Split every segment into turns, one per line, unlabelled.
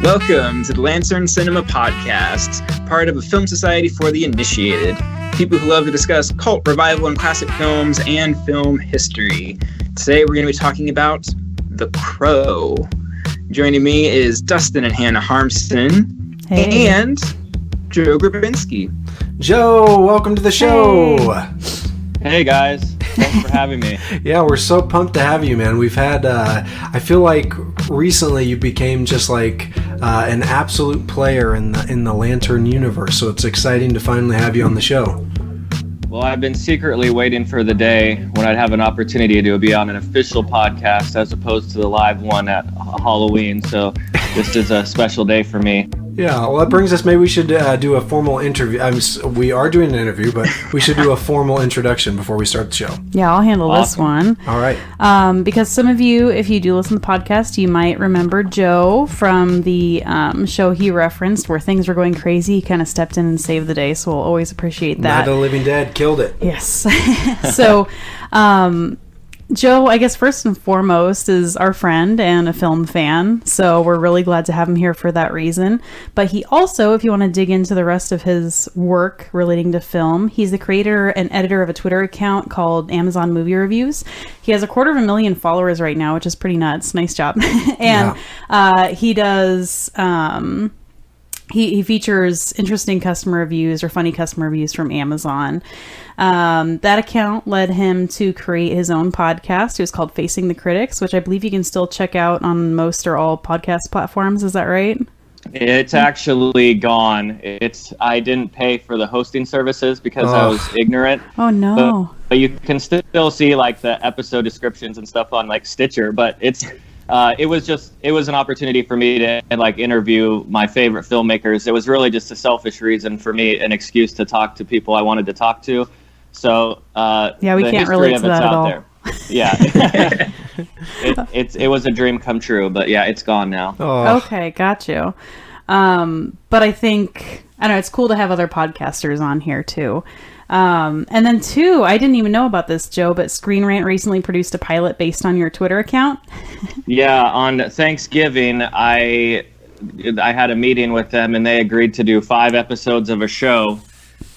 Welcome to the Lantern Cinema Podcast, part of a film society for the initiated. People who love to discuss cult, revival, and classic films and film history. Today we're going to be talking about The Crow. Joining me is Dustin and Hannah Harmson.
Hey.
And Joe Grabinski.
Joe, welcome to the show.
Hey guys, thanks for having me.
Yeah, we're so pumped to have you, man. We've had, I feel like recently you became just like an absolute player in the Lantern universe, so it's exciting to finally have you on the show.
Well, I've been secretly waiting for the day when I'd have an opportunity to be on an official podcast as opposed to the live one at Halloween, so this is a special day for me.
Yeah, well, that brings us, maybe we should do a formal interview. We are doing an interview, but we should do a formal introduction before we start the show.
Yeah, I'll handle this one.
All right.
Because some of you, if you do listen to the podcast, you might remember Joe from the show he referenced where things were going crazy. He kind of stepped in and saved the day, so we'll always appreciate that.
Night of the Living Dead killed it.
Yes. So, Joe, I guess first and foremost, is our friend and a film fan, so we're really glad to have him here for that reason. But he also, if you want to dig into the rest of his work relating to film, he's the creator and editor of a Twitter account called Amazon Movie Reviews. He has 250,000 followers right now, which is pretty nuts. Nice job. And he does... He features interesting customer reviews or funny customer reviews from Amazon. That account led him to create his own podcast. It was called Facing the Critics, which I believe you can still check out on most or all podcast platforms. Is that right?
It's actually gone. I didn't pay for the hosting services because I was ignorant.
Oh, no.
But you can still see like the episode descriptions and stuff on like Stitcher, but it was an opportunity for me to like interview my favorite filmmakers. It was really just a selfish reason for me, an excuse to talk to people I wanted to talk to. So
yeah, we can't relate to that at all.
There. Yeah, it was a dream come true, but yeah, it's gone now.
Oh.
Okay, got you. But I think it's cool to have other podcasters on here too. And then two, I didn't even know about this, Joe, but Screen Rant recently produced a pilot based on your Twitter account.
Yeah, on Thanksgiving, I had a meeting with them and they agreed to do 5 episodes of a show.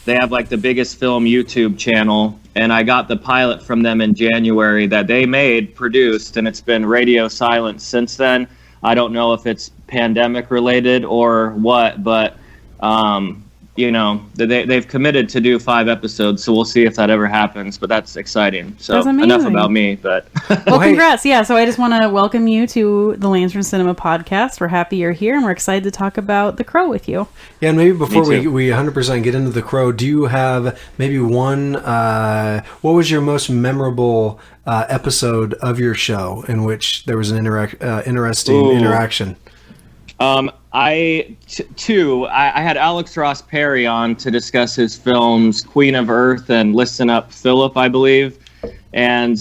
They have like the biggest film YouTube channel, and I got the pilot from them in January that they produced, and it's been radio silent since then. I don't know if it's pandemic related or what, but they've committed to do 5 episodes, so we'll see if that ever happens, but that's exciting. So enough about me, but
well, congrats. Yeah, so I just want to welcome you to the Lantern Cinema Podcast. We're happy you're here, and we're excited to talk about The Crow with you.
Yeah, and maybe before we 100% get into The Crow, do you have maybe one, what was your most memorable episode of your show in which there was an interesting interaction?
I had Alex Ross Perry on to discuss his films Queen of Earth and Listen Up, Philip, I believe. And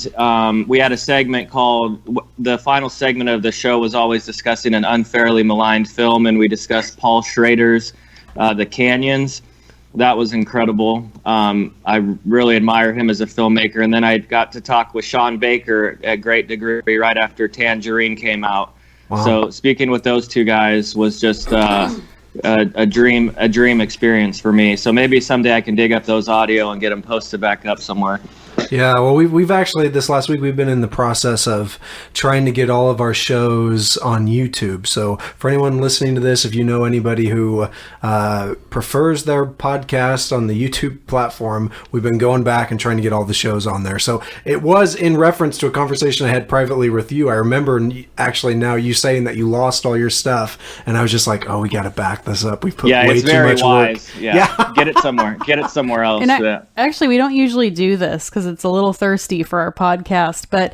we had a segment called, the final segment of the show was always discussing an unfairly maligned film, and we discussed Paul Schrader's The Canyons. That was incredible. I really admire him as a filmmaker. And then I got to talk with Sean Baker at great degree right after Tangerine came out. Wow. So speaking with those two guys was just a dream experience for me. So maybe someday I can dig up those audio and get them posted back up somewhere.
Yeah, well, we've actually, this last week, we've been in the process of trying to get all of our shows on YouTube. So for anyone listening to this, if you know anybody who prefers their podcast on the YouTube platform, we've been going back and trying to get all the shows on there. So it was in reference to a conversation I had privately with you. I remember actually now you saying that you lost all your stuff, and I was just like, oh, we got to back this up. We put way too much
wise.
work.
Yeah, get it somewhere else.
And actually, we don't usually do this because it's a little thirsty for our podcast, but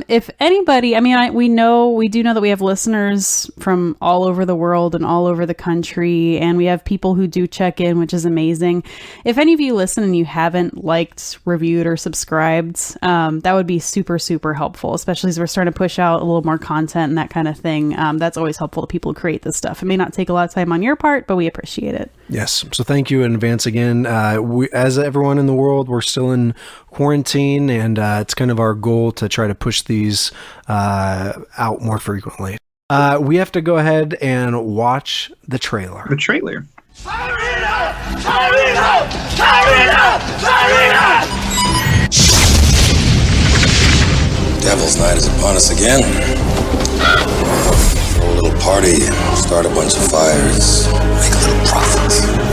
if anybody, we do know that we have listeners from all over the world and all over the country, and we have people who do check in, which is amazing. If any of you listen and you haven't liked, reviewed, or subscribed, that would be super, super helpful, especially as we're starting to push out a little more content and that kind of thing. That's always helpful to people who create this stuff. It may not take a lot of time on your part, but we appreciate it.
Yes. So thank you in advance again. As everyone in the world, we're still in quarantine, and it's kind of our goal to try to push these out more frequently. We have to go ahead and watch the trailer.
The trailer.
Devil's Night is upon us again. Throw a little party, start a bunch of fires, make a little profit.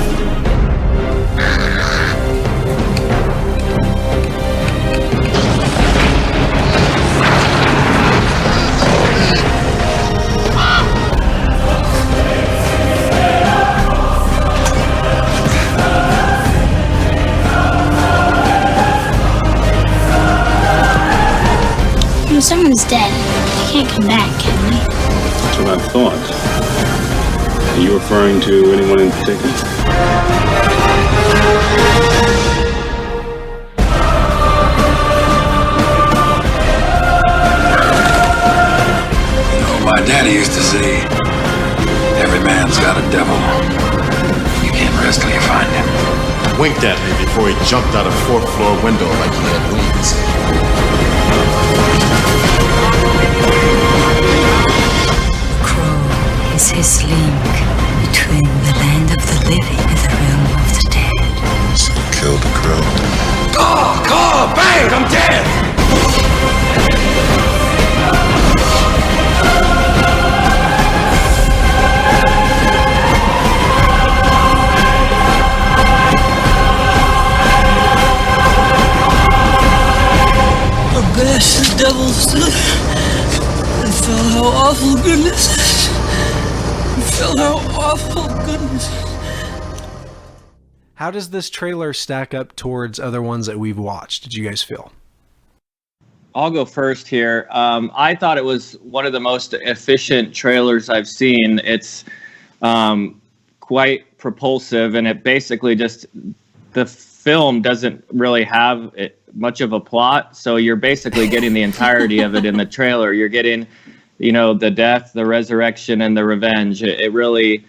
When someone's dead, they can't come back, can they?
That's what I thought. Are you referring to anyone in particular?
You know, my daddy used to say, every man's got a devil. You can't rest till you find him.
Winked at me before he jumped out a fourth-floor window like he had wings.
Crow is his link between the land of the living and the realm of the dead.
So kill the crow.
Caw! Bang! I'm dead!
Gosh, the devil stood and felt how awful goodness is. Felt how awful goodness.
How does this trailer stack up towards other ones that we've watched? Did you guys feel?
I'll go first here. I thought it was one of the most efficient trailers I've seen. It's quite propulsive, and it basically just, the film doesn't really have much of a plot, so you're basically getting the entirety of it in the trailer. You're getting, the death, the resurrection, and the revenge. It really,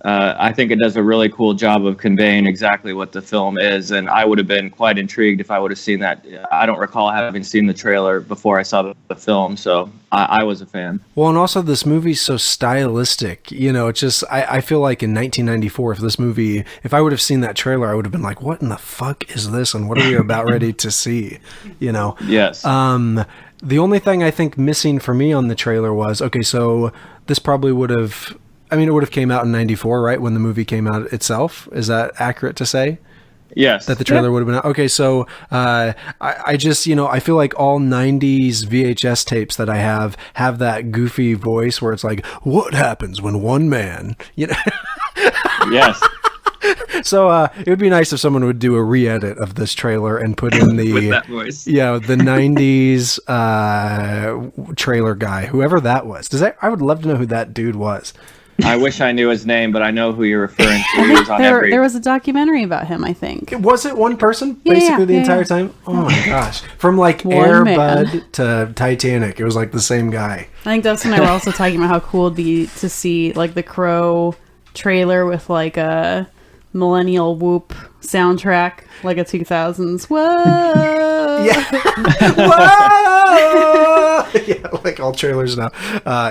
I think it does a really cool job of conveying exactly what the film is, and I would have been quite intrigued if I would have seen that. I don't recall having seen the trailer before I saw the film, so I was a fan.
Well, and also this movie's so stylistic. It's just, I feel like in 1994, if I would have seen that trailer, I would have been like, what in the fuck is this, and what are we about ready to see?
Yes.
The only thing I think missing for me on the trailer was, okay, so this probably would have, it would have came out in 94, right? When the movie came out itself. Is that accurate to say?
Yes.
That the trailer would have been out. Okay, so I just, I feel like all 90s VHS tapes that I have that goofy voice where it's like, what happens when one man,
Yes.
So it would be nice if someone would do a re-edit of this trailer and put in the
With that voice.
Yeah, the 90s trailer guy, whoever that was. I would love to know who that dude was.
I wish I knew his name, but I know who you're referring to. He was on
There was a documentary about him, I think.
Was it one person
Yeah,
basically the
yeah,
entire
yeah.
time? Oh my gosh. From like
One
Air
man.
Bud to Titanic, it was like the same guy.
I think Dustin and I were also talking about how cool it'd be to see like the Crow trailer with like a Millennial Whoop soundtrack, like a 2000s. Whoa!
Yeah. Whoa! Yeah, like all trailers now.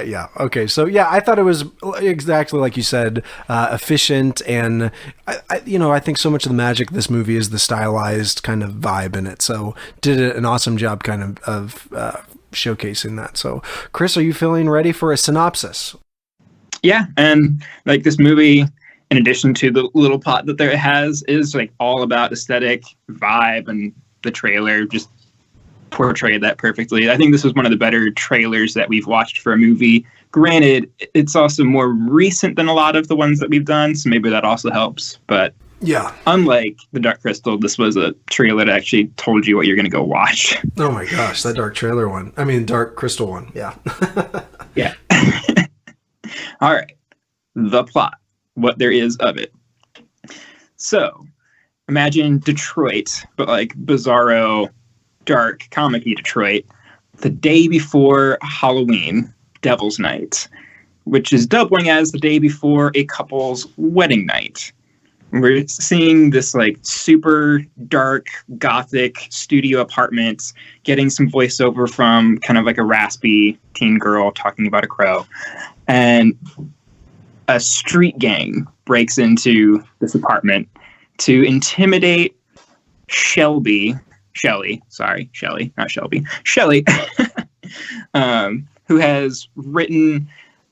Yeah. Okay. So yeah, I thought it was exactly like you said, efficient, and I think so much of the magic of this movie is the stylized kind of vibe in it. So did an awesome job kind of showcasing that. So Chris, are you feeling ready for a synopsis?
Yeah, and like this movie, in addition to the little plot that it has, is like all about aesthetic, vibe, and the trailer just portrayed that perfectly. I think this was one of the better trailers that we've watched for a movie. Granted, it's also more recent than a lot of the ones that we've done, so maybe that also helps. But
yeah,
unlike The Dark Crystal, this was a trailer that actually told you what you're going to go watch.
Oh my gosh, that Dark Crystal one. Yeah.
Yeah. All right. The plot. What there is of it. So, imagine Detroit, but like bizarro, dark, comic-y Detroit, the day before Halloween, Devil's Night, which is doubling as the day before a couple's wedding night. We're seeing this like super dark gothic studio apartment, getting some voiceover from kind of like a raspy teen girl talking about a crow. And a street gang breaks into this apartment to intimidate Shelly, who has written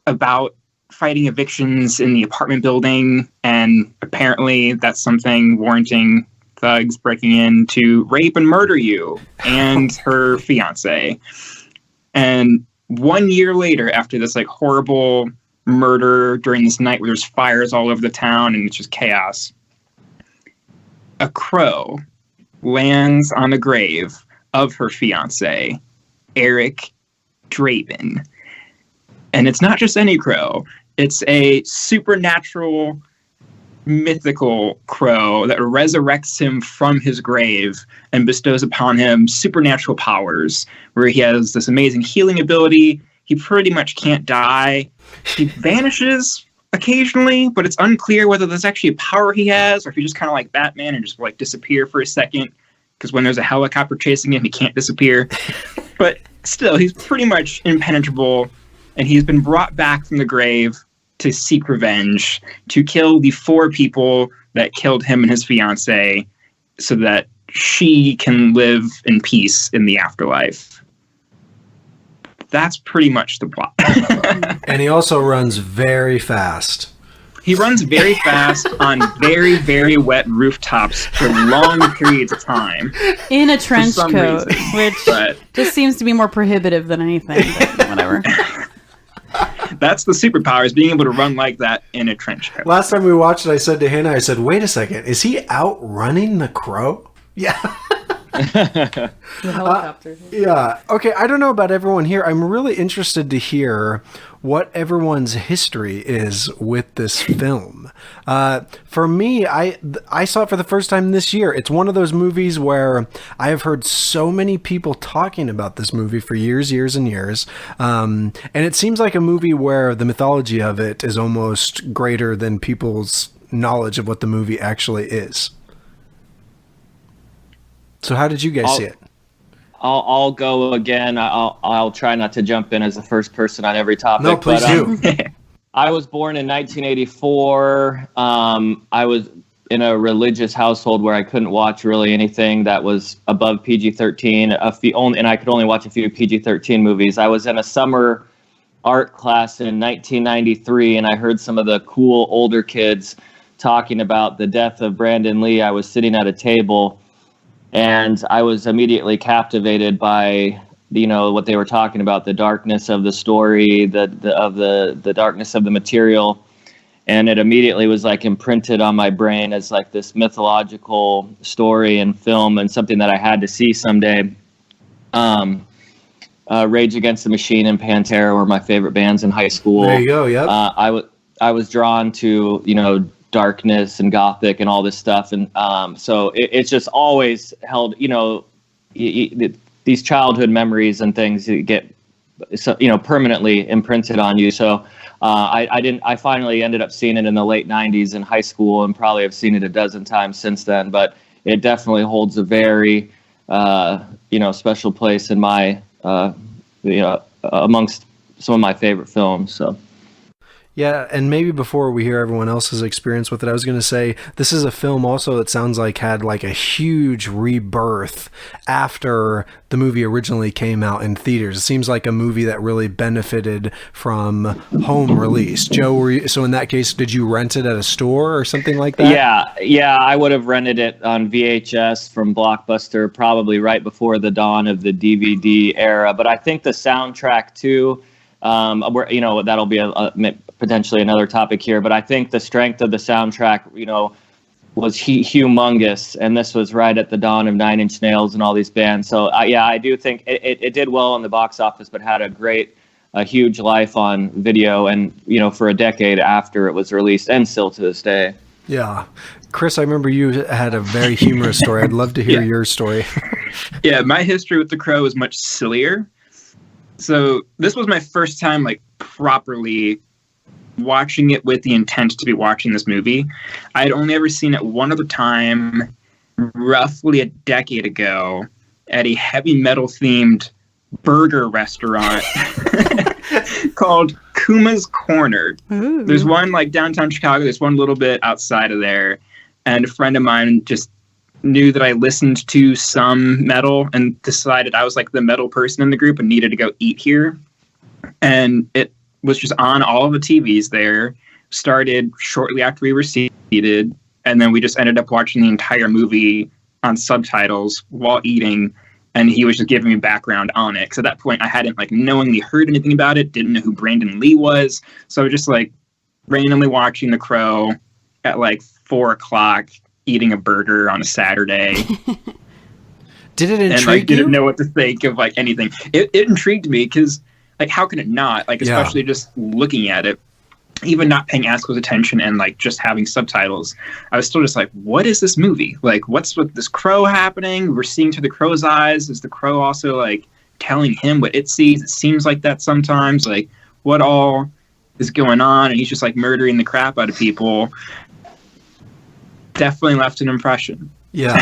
about fighting evictions in the apartment building, and apparently that's something warranting thugs breaking in to rape and murder you and her fiance. And 1 year later, after this like horrible murder during this night where there's fires all over the town and it's just chaos, a crow lands on the grave of her fiance, Eric Draven. And it's not just any crow. It's a supernatural, mythical crow that resurrects him from his grave and bestows upon him supernatural powers, where he has this amazing healing ability. He pretty much can't die. He vanishes occasionally, but it's unclear whether there's actually a power he has, or if he's just kind of like Batman and just like disappear for a second, because when there's a helicopter chasing him, he can't disappear. But still, he's pretty much impenetrable, and he's been brought back from the grave to seek revenge, to kill the 4 people that killed him and his fiance, so that she can live in peace in the afterlife. That's pretty much the plot.
And he also runs very fast.
He runs very fast on very, very wet rooftops for long periods of time.
In a trench coat,
reason.
which just seems to be more prohibitive than anything, but whatever.
That's the superpower, is being able to run like that in a trench coat.
Last time we watched it, I said to Hannah, I said, wait a second, is he outrunning the crow? Yeah.
The helicopter.
Yeah. Okay, I don't know about everyone here. I'm really interested to hear what everyone's history is with this film. For me, I saw it for the first time this year. It's one of those movies where I have heard so many people talking about this movie for years and years. And it seems like a movie where the mythology of it is almost greater than people's knowledge of what the movie actually is. So how did you guys see it?
I'll go again. I'll try not to jump in as the first person on every topic.
No, please do.
I was born in 1984. I was in a religious household where I couldn't watch really anything that was above PG-13. And I could only watch a few PG-13 movies. I was in a summer art class in 1993, and I heard some of the cool older kids talking about the death of Brandon Lee. I was sitting at a table, and I was immediately captivated by, what they were talking about, the darkness of the story, the darkness of the material. And it immediately was like imprinted on my brain as like this mythological story and film, and something that I had to see someday. Rage Against the Machine and Pantera were my favorite bands in high school.
There you go. Yep.
I was drawn to, darkness and gothic and all this stuff, and so it's just always held, these childhood memories and things that get permanently imprinted on you. So I finally ended up seeing it in the late 90s in high school, and probably have seen it a dozen times since then, but it definitely holds a very special place in my amongst some of my favorite films. So
Yeah, and maybe before we hear everyone else's experience with it, I was going to say, this is a film also that sounds like had like a huge rebirth after the movie originally came out in theaters. It seems like a movie that really benefited from home release. Joe, so in that case, did you rent it at a store or something like that?
Yeah, I would have rented it on VHS from Blockbuster, probably right before the dawn of the DVD era. But I think the soundtrack too, that'll be potentially another topic here, but I think the strength of the soundtrack, was humongous, and this was right at the dawn of Nine Inch Nails and all these bands. So I do think it did well in the box office, but had a huge life on video, and for a decade after it was released, and still to this day.
Yeah. Chris, I remember you had a very humorous story. I'd love to hear your story.
Yeah, my history with The Crow is much sillier. So this was my first time properly watching it with the intent to be watching this movie. I'd only ever seen it one other time, roughly a decade ago, at a heavy metal themed burger restaurant called Kuma's Corner.
Ooh.
There's one like downtown Chicago. There's one a little bit outside of there. And a friend of mine just knew that I listened to some metal and decided I was like the metal person in the group and needed to go eat here. And it was just on all of the TVs there. Started shortly after we were seated. And then we just ended up watching the entire movie on subtitles while eating. And he was just giving me background on it. Because at that point, I hadn't like knowingly heard anything about it. Didn't know who Brandon Lee was. So I was just like randomly watching The Crow at like 4:00, eating a burger on a Saturday.
Did it intrigue
and like
you?
didn't know what to think of like anything. It intrigued me because like how can it not? Like especially just looking at it, even not paying as close attention and like just having subtitles, I was still just like, what is this movie? Like what's with this crow happening? We're seeing through the crow's eyes. Is the crow also like telling him what it sees? It seems like that sometimes. Like what all is going on? And he's just like murdering the crap out of people. Definitely left an impression.
Yeah.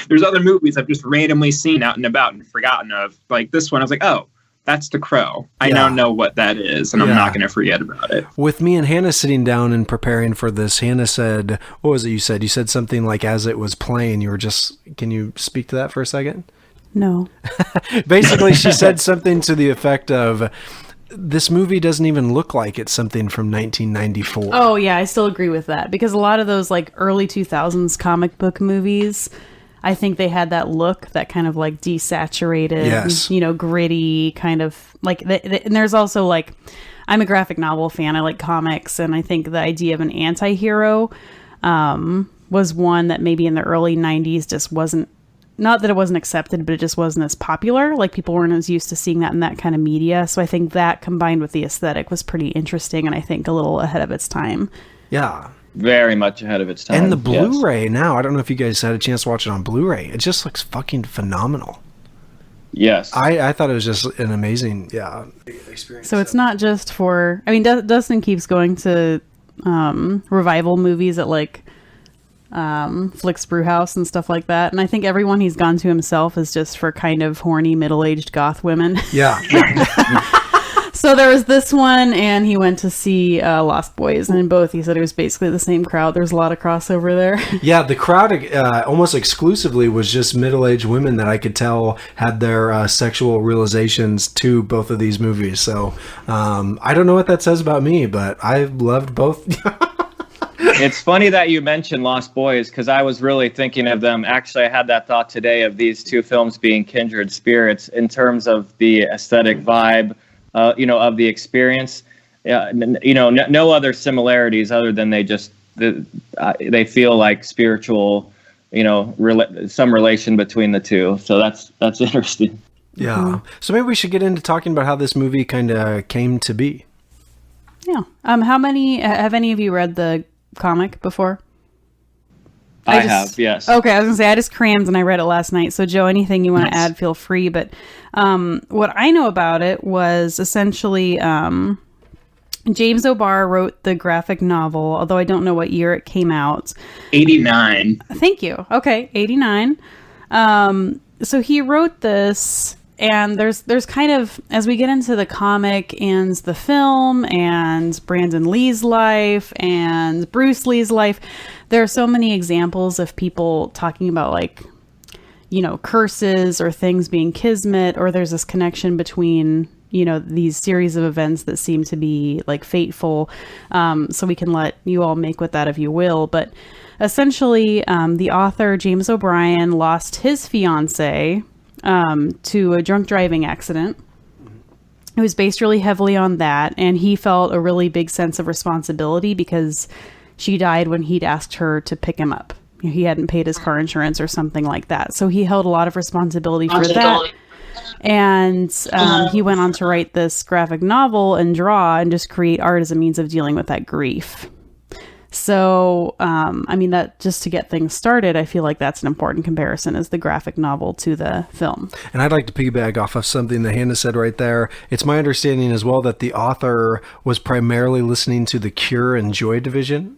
There's other movies I've just randomly seen out and about and forgotten of. Like this one, I was like, oh, that's The Crow. I now know what that is, and I'm not going to forget about it.
With me and Hannah sitting down and preparing for this, Hannah said, what was it you said? You said something like, as it was playing, you were just, can you speak to that for a second?
No.
Basically, she said something to the effect of, this movie doesn't even look like it's something from 1994.
Oh, yeah, I still agree with that. Because a lot of those like early 2000s comic book movies, I think they had that look, that kind of like desaturated, you know, gritty kind of like, and there's also like, I'm a graphic novel fan. I like comics. And I think the idea of an anti-hero was one that maybe in the early 90s just wasn't, not that it wasn't accepted, but it just wasn't as popular. Like people weren't as used to seeing that in that kind of media. So I think that combined with the aesthetic was pretty interesting. And I think a little ahead of its time.
Yeah.
Very much ahead of its time.
And the Blu-ray now, I don't know if you guys had a chance to watch it on Blu-ray. It just looks fucking phenomenal.
Yes.
I thought it was just an amazing, experience.
So it's not just for, I mean, Dustin keeps going to revival movies at like Flick's Brewhouse and stuff like that. And I think everyone he's gone to himself is just for kind of horny middle-aged goth women.
Yeah.
So there was this one, and he went to see Lost Boys, and in both he said it was basically the same crowd. There's a lot of crossover there. Yeah,
the crowd almost exclusively was just middle-aged women that I could tell had their sexual realizations to both of these movies. So I don't know what that says about me, but I loved both.
It's funny that you mentioned Lost Boys because I was really thinking of them. Actually, I had that thought today of these two films being kindred spirits in terms of the aesthetic vibe. Of the experience, no other similarities other than they feel like spiritual, some relation between the two. So that's interesting.
Yeah. Mm-hmm. So maybe we should get into talking about how this movie kind of came to be.
Yeah. Have any of you read the comic before?
I have, yes.
Okay, I was gonna say I just crammed and I read it last night. So Joe, anything you want to add, feel free. But what I know about it was essentially James O'Barr wrote the graphic novel, although I don't know what year it came out.
89.
Thank you. Okay, 89. So he wrote this, and there's kind of, as we get into the comic and the film and Brandon Lee's life and Bruce Lee's life, there are so many examples of people talking about like, curses or things being kismet, or there's this connection between, these series of events that seem to be like fateful. So we can let you all make with that if you will. But essentially, the author, James O'Brien, lost his fiance to a drunk driving accident. It was based really heavily on that. And he felt a really big sense of responsibility because she died when he'd asked her to pick him up. He hadn't paid his car insurance or something like that. So he held a lot of responsibility for that. And he went on to write this graphic novel and draw and just create art as a means of dealing with that grief. So, I mean, that just to get things started, I feel like that's an important comparison is the graphic novel to the film.
And I'd like to piggyback off of something that Hannah said right there. It's my understanding as well that the author was primarily listening to the Cure and Joy Division.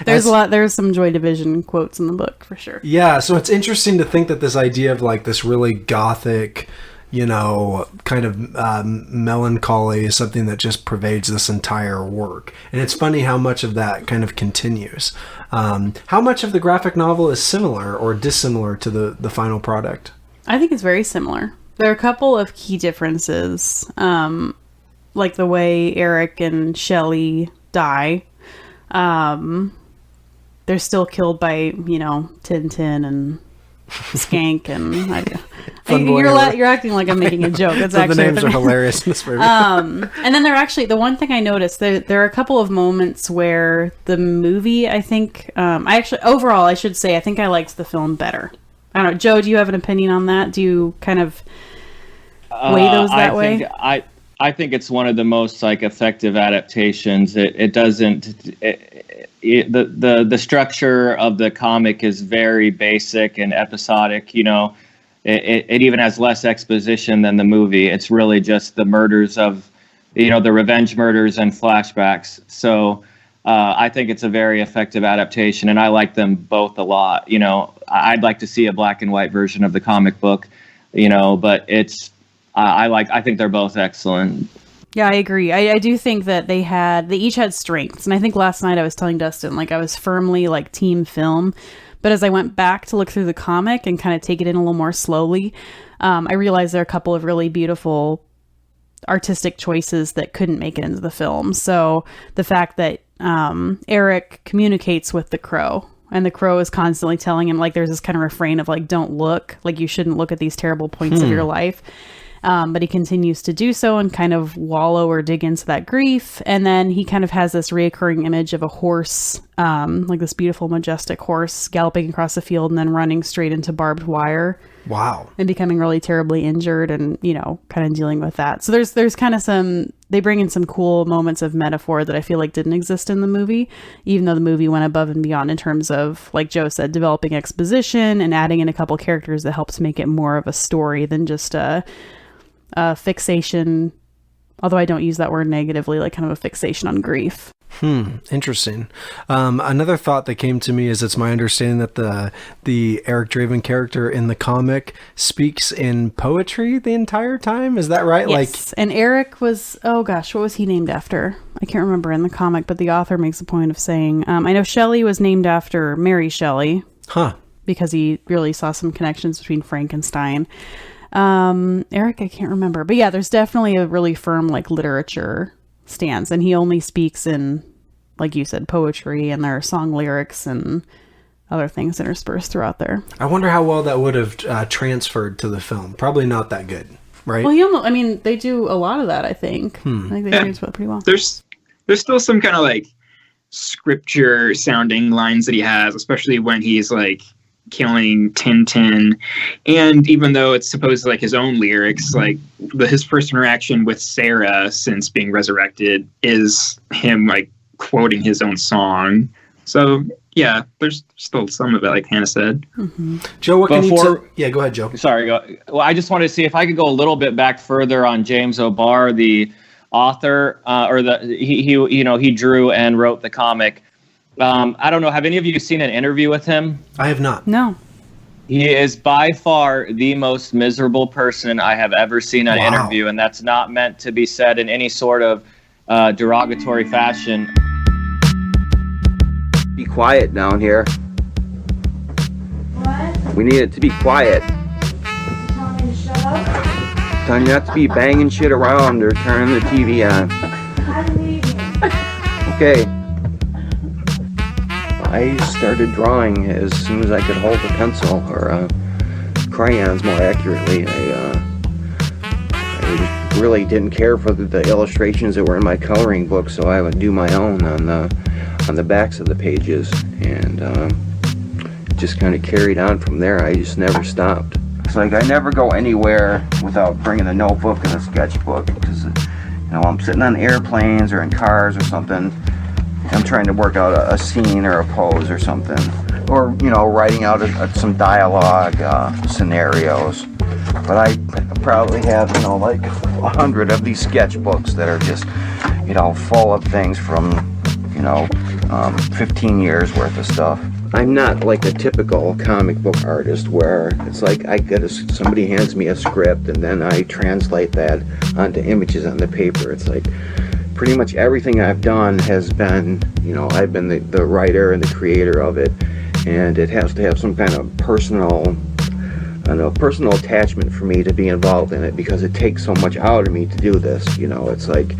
There's some Joy Division quotes in the book for sure.
Yeah, so it's interesting to think that this idea of like this really gothic, kind of melancholy is something that just pervades this entire work. And it's funny how much of that kind of continues. How much of the graphic novel is similar or dissimilar to the final product?
I think it's very similar. There are a couple of key differences, like the way Eric and Shelley die. They're still killed by, Tintin and Skank and you're acting like I'm making a joke. It's actually
the names are hilarious in this movie.
And then the one thing I noticed there are a couple of moments where the movie, I think, overall I should say I think I liked the film better. I don't know, Joe, do you have an opinion on that? Do you kind of weigh those that way?
I think it's one of the most effective adaptations. It doesn't. The structure of the comic is very basic and episodic. It even has less exposition than the movie. It's really just the murders of, the revenge murders and flashbacks. So I think it's a very effective adaptation, and I like them both a lot. I'd like to see a black and white version of the comic book. But it's. I think they're both excellent.
Yeah, I agree. I do think that they each had strengths. And I think last night I was telling Dustin, I was firmly team film. But as I went back to look through the comic and kind of take it in a little more slowly, I realized there are a couple of really beautiful artistic choices that couldn't make it into the film. So the fact that Eric communicates with the crow, and the crow is constantly telling him, there's this kind of refrain of don't look, you shouldn't look at these terrible points of your life. But he continues to do so and kind of wallow or dig into that grief. And then he kind of has this reoccurring image of a horse, this beautiful, majestic horse galloping across the field and then running straight into barbed wire.
Wow.
And becoming really terribly injured and, kind of dealing with that. So there's kind of they bring in some cool moments of metaphor that I feel like didn't exist in the movie, even though the movie went above and beyond in terms of, like Joe said, developing exposition and adding in a couple characters that helps make it more of a story than just a fixation, although I don't use that word negatively, kind of a fixation on grief.
Interesting. Another thought that came to me is it's my understanding that the Eric Draven character in the comic speaks in poetry the entire time. Is that right?
Yes. And Eric was, what was he named after? I can't remember in the comic, but the author makes a point of saying, I know Shelley was named after Mary Shelley.
Huh.
Because he really saw some connections between Frankenstein. Eric, I can't remember, but yeah, there's definitely a really firm literature stance, and he only speaks in, like you said, poetry, and there are song lyrics and other things interspersed throughout there.
I wonder how well that would have transferred to the film. Probably not that good, right?
Well, they do a lot of that. I think. I think they transfer it pretty well.
There's still some kind of scripture sounding lines that he has, especially when he's killing Tintin, and even though it's supposed to his own lyrics, his first interaction with Sarah since being resurrected is him quoting his own song. So yeah, there's still some of it, like Hannah said.
Mm-hmm.
Joe, what can you yeah, go ahead, Joe.
Sorry, well, I just wanted to see if I could go a little bit back further on James O'Barr, the author, he drew and wrote the comic. I don't know. Have any of you seen an interview with him?
I have not.
No.
He is by far the most miserable person I have ever seen in an interview, and that's not meant to be said in any sort of derogatory fashion.
Be quiet down here.
What?
We need it to be quiet.
You telling me to shut up?
Telling you not to be banging shit around or turning the TV on.
I'm leaving.
Okay. I started drawing as soon as I could hold a pencil, or crayons more accurately. I really didn't care for the illustrations that were in my coloring book, so I would do my own on the backs of the pages, and it just kind of carried on from there. I just never stopped. It's I never go anywhere without bringing a notebook and a sketchbook, because I'm sitting on airplanes or in cars or something. I'm trying to work out a scene or a pose or something, or writing out some dialogue scenarios. But I probably have like 100 of these sketchbooks that are just full of things from 15 years worth of stuff. I'm not like a typical comic book artist where it's like somebody hands me a script and then I translate that onto images on the paper. It's like pretty much everything I've done has been, I've been the writer and the creator of it, and it has to have some kind of personal attachment for me to be involved in it, because it takes so much out of me to do this. It's like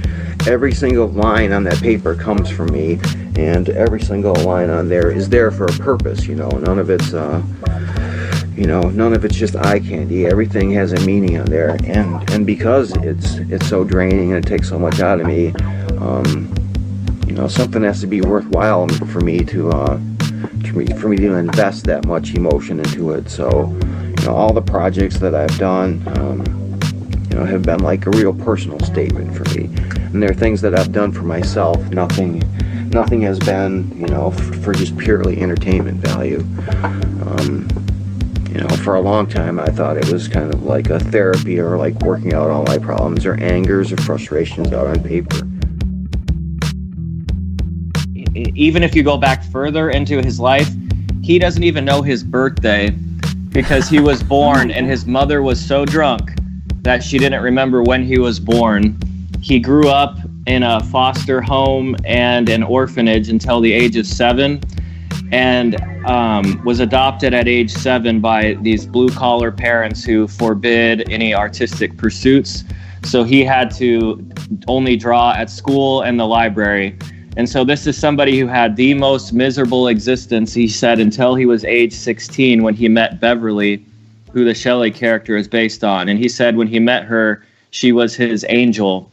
every single line on that paper comes from me, and every single line on there is there for a purpose. None of it's just eye candy. Everything has a meaning on there, and because it's so draining and it takes so much out of me, something has to be worthwhile for me to invest that much emotion into it. So all the projects that I've done, have been like a real personal statement for me. And they're things that I've done for myself. Nothing has been, for just purely entertainment value. For a long time, I thought it was kind of like a therapy, or like working out all my problems or angers or frustrations out on paper.
Even if you go back further into his life, he doesn't even know his birthday, because he was born and his mother was so drunk that she didn't remember when he was born. He grew up in a foster home and an orphanage until the age of 7, and was adopted at age 7 by these blue-collar parents who forbid any artistic pursuits. So he had to only draw at school and the library. And so this is somebody who had the most miserable existence, he said, until he was age 16 when he met Beverly, who the Shelley character is based on. And he said when he met her, she was his angel.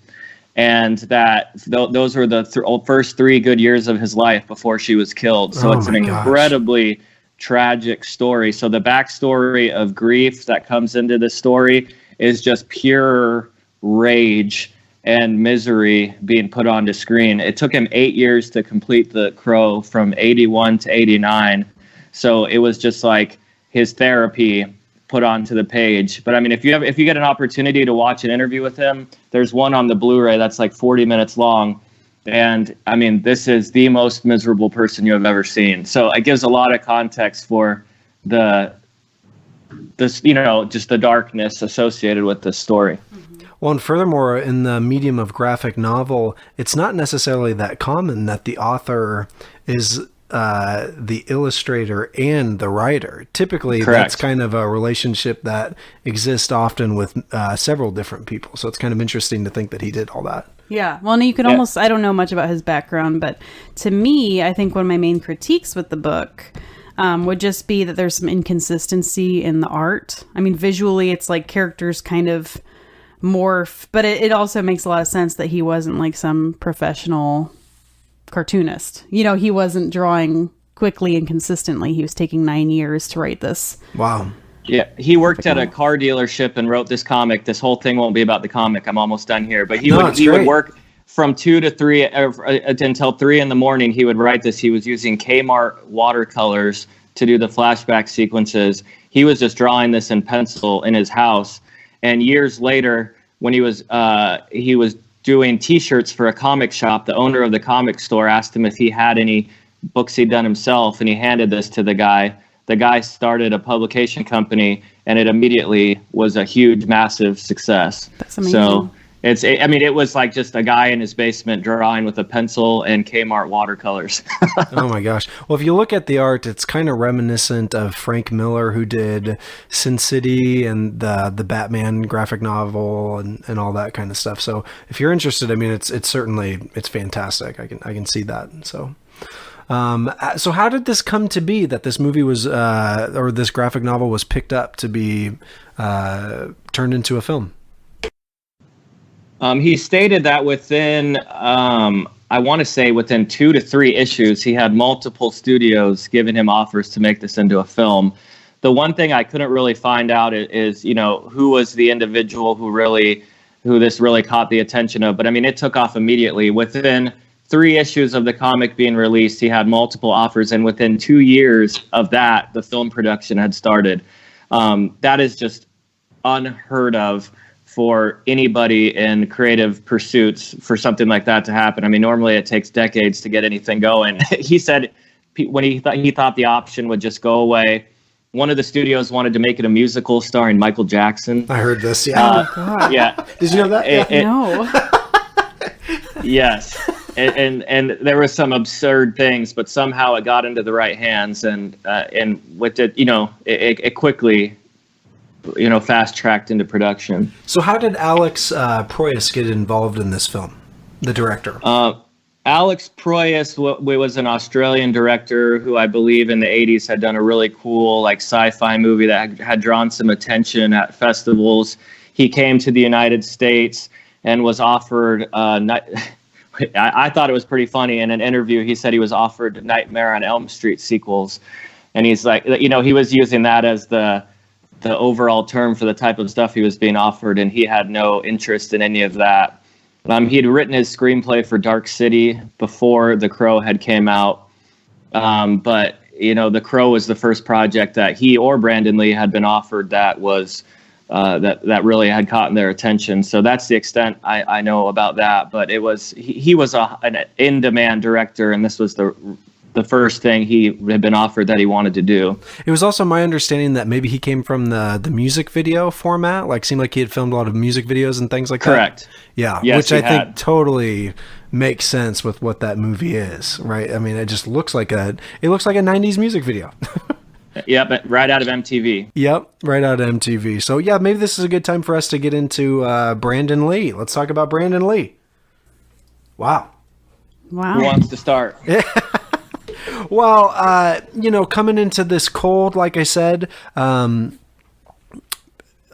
And that those were the first 3 good years of his life before she was killed. So it's an incredibly tragic story. So the backstory of grief that comes into this story is just pure rage and misery being put onto screen. It took him 8 years to complete The Crow, from 81 to 89. So it was just like his therapy put onto the page. But I mean, if you get an opportunity to watch an interview with him, there's one on the Blu-ray that's like 40 minutes long. And I mean, this is the most miserable person you have ever seen. So it gives a lot of context for just the darkness associated with this story.
Well, and furthermore, in the medium of graphic novel, it's not necessarily that common that the author is the illustrator and the writer. Typically,
Correct.
That's kind of a relationship that exists often with several different people. So it's kind of interesting to think that he did all that.
Yeah. Well, and you could almost, I don't know much about his background, but to me, I think one of my main critiques with the book would just be that there's some inconsistency in the art. I mean, visually, it's like characters kind of morph, but it also makes a lot of sense that he wasn't like some professional cartoonist. He wasn't drawing quickly and consistently. He was taking 9 years to write this.
Wow.
Yeah, he worked at a car dealership and wrote this comic. This whole thing won't be about the comic. I'm almost done here. But he would work from 2 to 3 until 3 in the morning. He would write this. He was using Kmart watercolors to do the flashback sequences. He was just drawing this in pencil in his house. And years later, when he was doing T-shirts for a comic shop, the owner of the comic store asked him if he had any books he'd done himself, and he handed this to the guy. The guy started a publication company, and it immediately was a huge, massive success.
That's amazing.
So it was like just a guy in his basement drawing with a pencil and Kmart watercolors.
Oh my gosh. Well, if you look at the art, it's kind of reminiscent of Frank Miller, who did Sin City and the Batman graphic novel and all that kind of stuff. So if you're interested, I mean, it's certainly, it's fantastic. I can see that. So how did this come to be that this movie was, or this graphic novel was picked up to be turned into a film?
He stated that within, I want to say within 2 to 3 issues, he had multiple studios giving him offers to make this into a film. The one thing I couldn't really find out is who was the individual who this really caught the attention of. But I mean, it took off immediately. Within 3 issues of the comic being released, he had multiple offers, and within 2 years of that, the film production had started. That is just unheard of for anybody in creative pursuits for something like that to happen. I mean, normally it takes decades to get anything going. He said when he thought the option would just go away. One of the studios wanted to make it a musical starring Michael Jackson.
I heard this. Yeah.
Oh, God.
Yeah.
Did you know that?
No.
Yes. And there were some absurd things, but somehow it got into the right hands, and with it, it quickly, fast tracked into production.
So how did Alex Proyas get involved in this film, the director?
Alex Proyas was an Australian director who I believe in the 80s had done a really cool sci-fi movie that had drawn some attention at festivals. He came to the United States and was offered I thought it was pretty funny. In an interview, he said he was offered Nightmare on Elm Street sequels. And he's like, he was using that as the overall term for the type of stuff he was being offered, and he had no interest in any of that. He had written his screenplay for Dark City before The Crow had came out. But, The Crow was the first project that he or Brandon Lee had been offered that was that really had caught their attention. So that's the extent I know about that. But it was he was an in-demand director, and this was the first thing he had been offered that he wanted to do.
It was also my understanding that maybe he came from the music video format, seemed like he had filmed a lot of music videos and things like
Correct.
that. Correct. Yeah,
yes,
which I think totally makes sense with what that movie is, right? I mean, it just looks like a 90s music video.
Yep, right out of MTV.
Yep, right out of MTV. So yeah, maybe this is a good time for us to get into Brandon Lee. Let's talk about Brandon Lee. Wow.
Who wants to start?
Well, coming into this cold, like I said,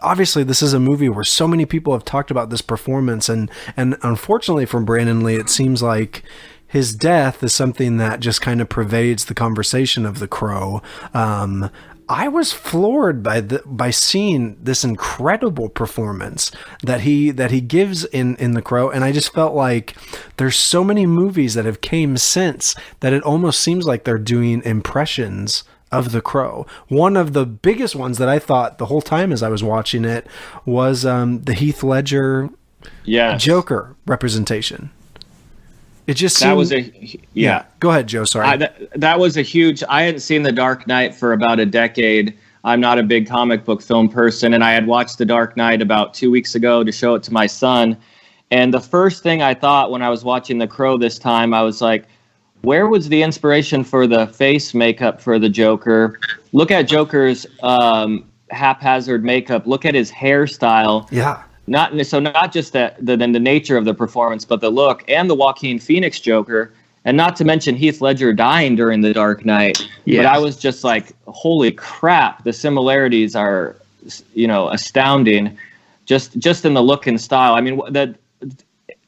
obviously this is a movie where so many people have talked about this performance, and unfortunately for Brandon Lee, it seems like his death is something that just kind of pervades the conversation of The Crow. I was floored by seeing this incredible performance that he gives in The Crow, and I just felt like there's so many movies that have came since that it almost seems like they're doing impressions of The Crow. One of the biggest ones that I thought the whole time as I was watching it was the Heath Ledger Joker representation. It just seemed,
that was yeah.
Go ahead, Joe. Sorry.
That was a huge. I hadn't seen The Dark Knight for about a decade. I'm not a big comic book film person, and I had watched The Dark Knight about 2 weeks ago to show it to my son. And the first thing I thought when I was watching The Crow this time, I was like, where was the inspiration for the face makeup for the Joker? Look at Joker's haphazard makeup. Look at his hairstyle.
Yeah.
Not just the nature of the performance, but the look and the Joaquin Phoenix Joker, and not to mention Heath Ledger dying during The Dark Knight. Yes. But I was just like, holy crap, the similarities are, astounding, just in the look and style. I mean,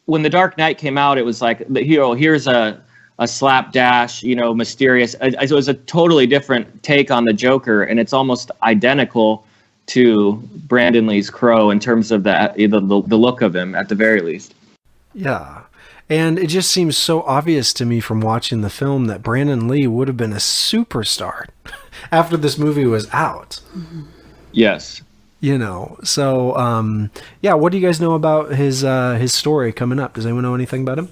when The Dark Knight came out, it was like, here's a slapdash, mysterious. It was a totally different take on the Joker, and it's almost identical to Brandon Lee's Crow in terms of the look of him, at the very least.
Yeah. And it just seems so obvious to me from watching the film that Brandon Lee would have been a superstar after this movie was out.
Yes.
So, what do you guys know about his story coming up? Does anyone know anything about him?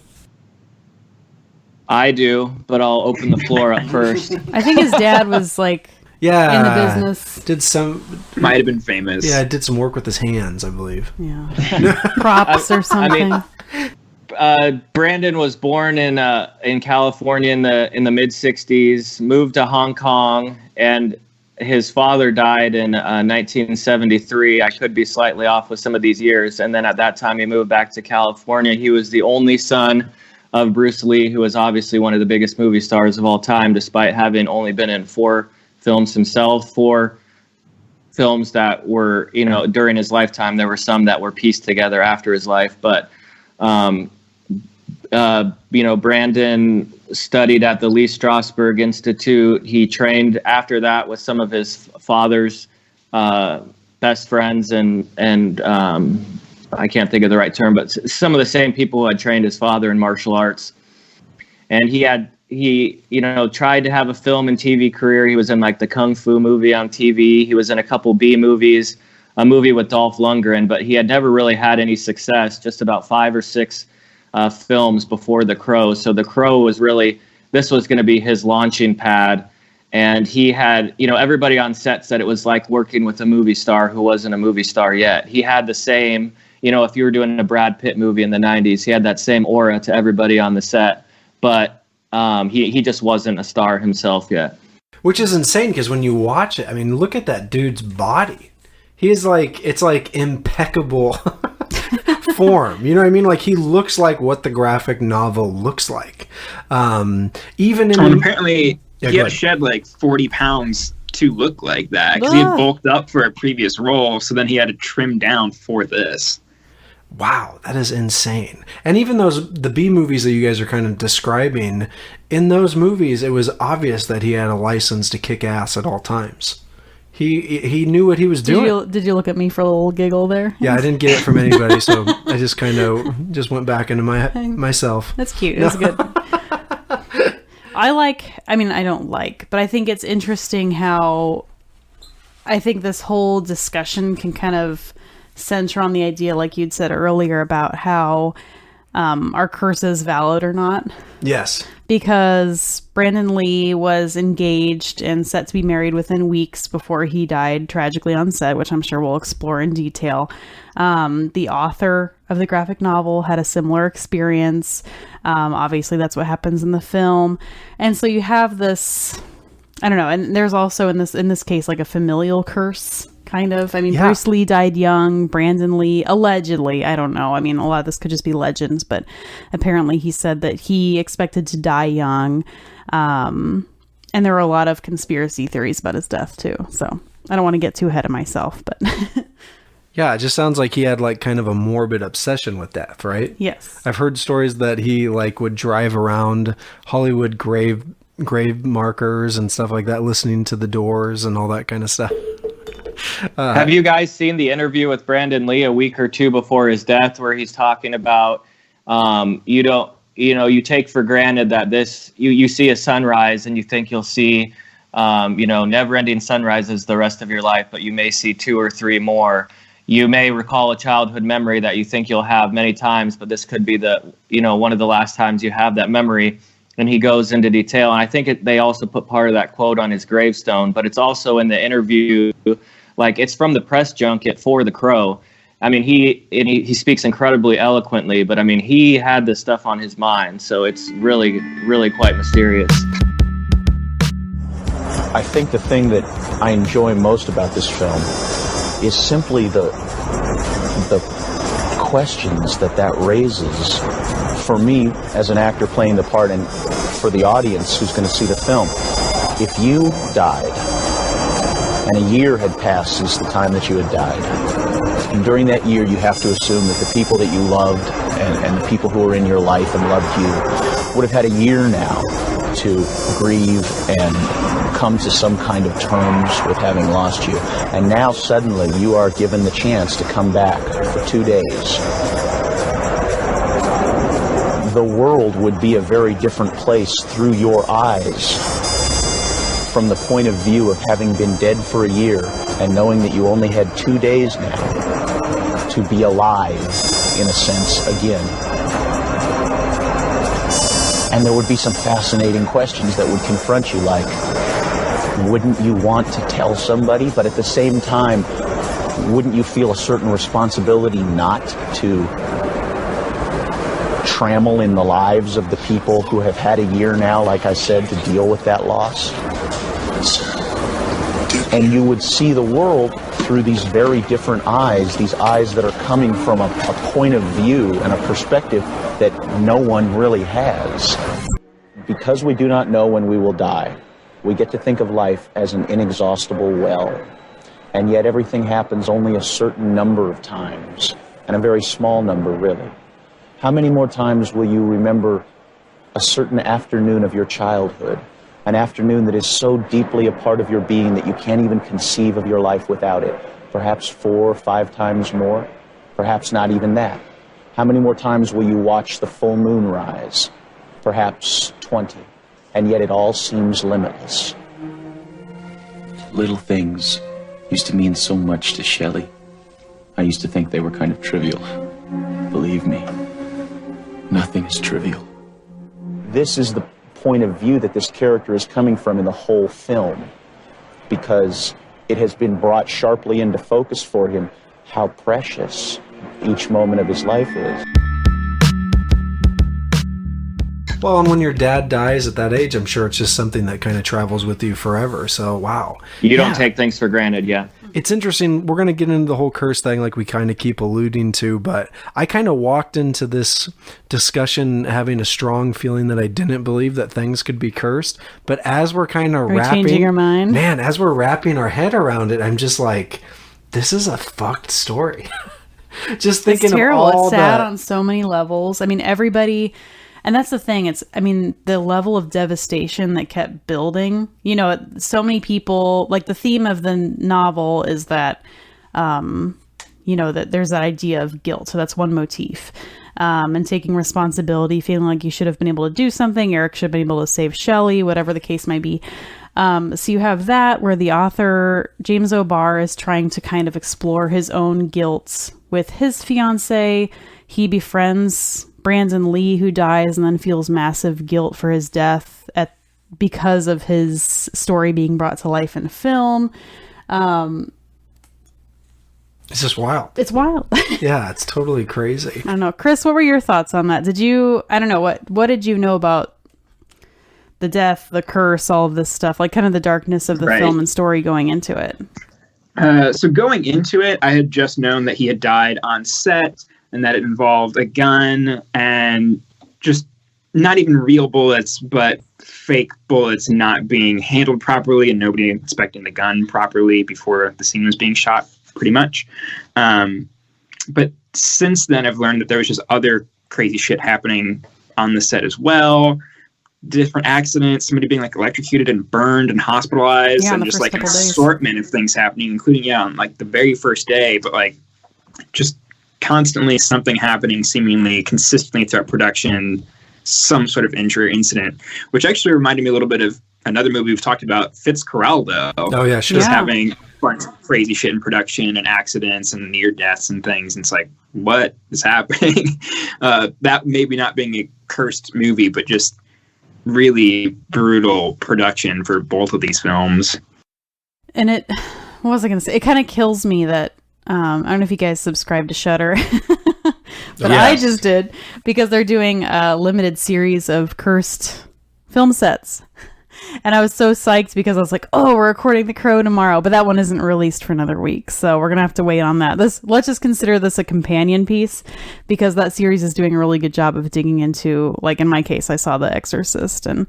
I do, but I'll open the floor up first.
I think his dad was in the business.
Might have been famous.
Yeah, did some work with his hands, I believe.
Yeah. Props or something.
Brandon was born in California in the mid '60s, moved to Hong Kong, and his father died in 1973. I could be slightly off with some of these years. And then at that time, he moved back to California. He was the only son of Bruce Lee, who was obviously one of the biggest movie stars of all time, despite having only been in 4 films himself, 4 films that were, during his lifetime. There were some that were pieced together after his life. But, Brandon studied at the Lee Strasberg Institute. He trained after that with some of his father's best friends and I can't think of the right term, but some of the same people who had trained his father in martial arts. And he tried to have a film and TV career. He was in like the Kung Fu movie on TV. He was in a couple B movies, a movie with Dolph Lundgren, but he had never really had any success, just about 5 or 6 films before The Crow. So The Crow was really, this was going to be his launching pad. And he had, everybody on set said it was like working with a movie star who wasn't a movie star yet. He had the same, if you were doing a Brad Pitt movie in the 90s, he had that same aura to everybody on the set. But he just wasn't a star himself yet.
Which is insane, because when you watch it, I mean, look at that dude's body. He is like, it's like impeccable form. You know what I mean? Like, he looks like what the graphic novel looks like. Even in...
apparently, he had shed like 40 pounds to look like that, because he had bulked up for a previous role, so then he had to trim down for this.
Wow, that is insane. And even the B movies that you guys are kind of describing, in those movies, it was obvious that he had a license to kick ass at all times. He knew what he was doing.
Did you look at me for a little giggle there?
Yeah, I didn't get it from anybody, so I just kind of went back into myself.
That's cute. It's good. I don't like, but I think it's interesting how I think this whole discussion can kind of center on the idea, like you'd said earlier, about how our curse is valid or not.
Yes. Because
Brandon Lee was engaged and set to be married within weeks before he died tragically on set, which I'm sure we'll explore in detail. The author of the graphic novel had a similar experience. Obviously, that's what happens in the film. And so you have this, I don't know, and there's also in this case like a familial curse. Kind of. I mean, yeah. Bruce Lee died young. Brandon Lee, allegedly, I don't know. I mean, a lot of this could just be legends, but apparently he said that he expected to die young. And there were a lot of conspiracy theories about his death, too. So I don't want to get too ahead of myself, but...
Yeah, it just sounds like he had like kind of a morbid obsession with death, right?
Yes.
I've heard stories that he like would drive around Hollywood grave markers and stuff like that, listening to the Doors and all that kind of stuff.
Have you guys seen the interview with Brandon Lee a week or two before his death, where he's talking about you take for granted that you see a sunrise and you think you'll see never-ending sunrises the rest of your life, but you may see 2 or 3 more. You may recall a childhood memory that you think you'll have many times, but this could be one of the last times you have that memory. And he goes into detail, and I think they also put part of that quote on his gravestone, but it's also in the interview. Like, it's from the press junket for The Crow. I mean, he speaks incredibly eloquently, but I mean, he had this stuff on his mind, so it's really, really quite mysterious.
I think the thing that I enjoy most about this film is simply the questions that raises for me as an actor playing the part, and for the audience who's going to see the film. If you died, and a year had passed since the time that you had died, and during that year you have to assume that the people that you loved and the people who were in your life and loved you would have had a year now to grieve and come to some kind of terms with having lost you. And now suddenly you are given the chance to come back for 2 days. The world would be a very different place through your eyes, from the point of view of having been dead for a year and knowing that you only had 2 days now to be alive, in a sense, again. And there would be some fascinating questions that would confront you, like, wouldn't you want to tell somebody? But at the same time, wouldn't you feel a certain responsibility not to trammel in the lives of the people who have had a year now, like I said, to deal with that loss? And you would see the world through these very different eyes, these eyes that are coming from a point of view and a perspective that no one really has. Because we do not know when we will die, we get to think of life as an inexhaustible well. And yet everything happens only a certain number of times, and a very small number, really. How many more times will you remember a certain afternoon of your childhood? An afternoon that is so deeply a part of your being that you can't even conceive of your life without it. Perhaps 4 or 5 times more. Perhaps not even that. How many more times will you watch the full moon rise? perhaps 20, and yet it all seems limitless.
Little things used to mean so much to Shelley. I used to think they were kind of trivial. Believe me, nothing is trivial.
This is the point of view that this character is coming from in the whole film, because it has been brought sharply into focus for him how precious each moment of his life is.
Well, and when your dad dies at that age, I'm sure it's just something that kind of travels with you forever. So, wow.
You don't take things for granted, yeah.
It's interesting. We're going to get into the whole curse thing like we kind of keep alluding to, but I kind of walked into this discussion having a strong feeling that I didn't believe that things could be cursed. But as we're kind of
changing your mind?
Man, as we're wrapping our head around it, I'm just like, this is a fucked story. Just thinking
it's terrible.
of all
it's sad
that.
on so many levels. I mean, everybody, and that's the thing. The level of devastation that kept building. You know, so many people, like the theme of the novel is that, that there's that idea of guilt. So that's one motif. And taking responsibility, feeling like you should have been able to do something. Eric should have been able to save Shelley, whatever the case might be. So you have that where the author, James O'Barr, is trying to kind of explore his own guilt with his fiance. He befriends Brandon Lee, who dies and then feels massive guilt for his death because of his story being brought to life in film.
It's just wild.
It's wild.
Yeah, it's totally crazy.
I don't know. Chris, what were your thoughts on that? What did you know about the death, the curse, all of this stuff, like kind of the darkness of the film and story going into it?
So going into it, I had just known that he had died on set and that it involved a gun and just not even real bullets, but fake bullets not being handled properly and nobody inspecting the gun properly before the scene was being shot, pretty much. But since then, I've learned that there was just other crazy shit happening on the set as well. Different accidents, somebody being like electrocuted and burned and hospitalized, and just like an assortment of things happening, including on like the very first day, but like just constantly something happening seemingly consistently throughout production, some sort of injury or incident, which actually reminded me a little bit of another movie we've talked about, Fitzcarraldo.
Oh yeah, sure.
Just having a bunch of crazy shit in production and accidents and near deaths and things. And it's like, what is happening? That maybe not being a cursed movie, but just really brutal production for both of these films.
And what was I going to say? It kind of kills me that, I don't know if you guys subscribe to Shudder, but I just did, because they're doing a limited series of cursed film sets. And I was so psyched because I was like, oh, we're recording The Crow tomorrow, but that one isn't released for another week. So we're going to have to wait on that. Let's just consider this a companion piece, because that series is doing a really good job of digging into, like in my case, I saw The Exorcist and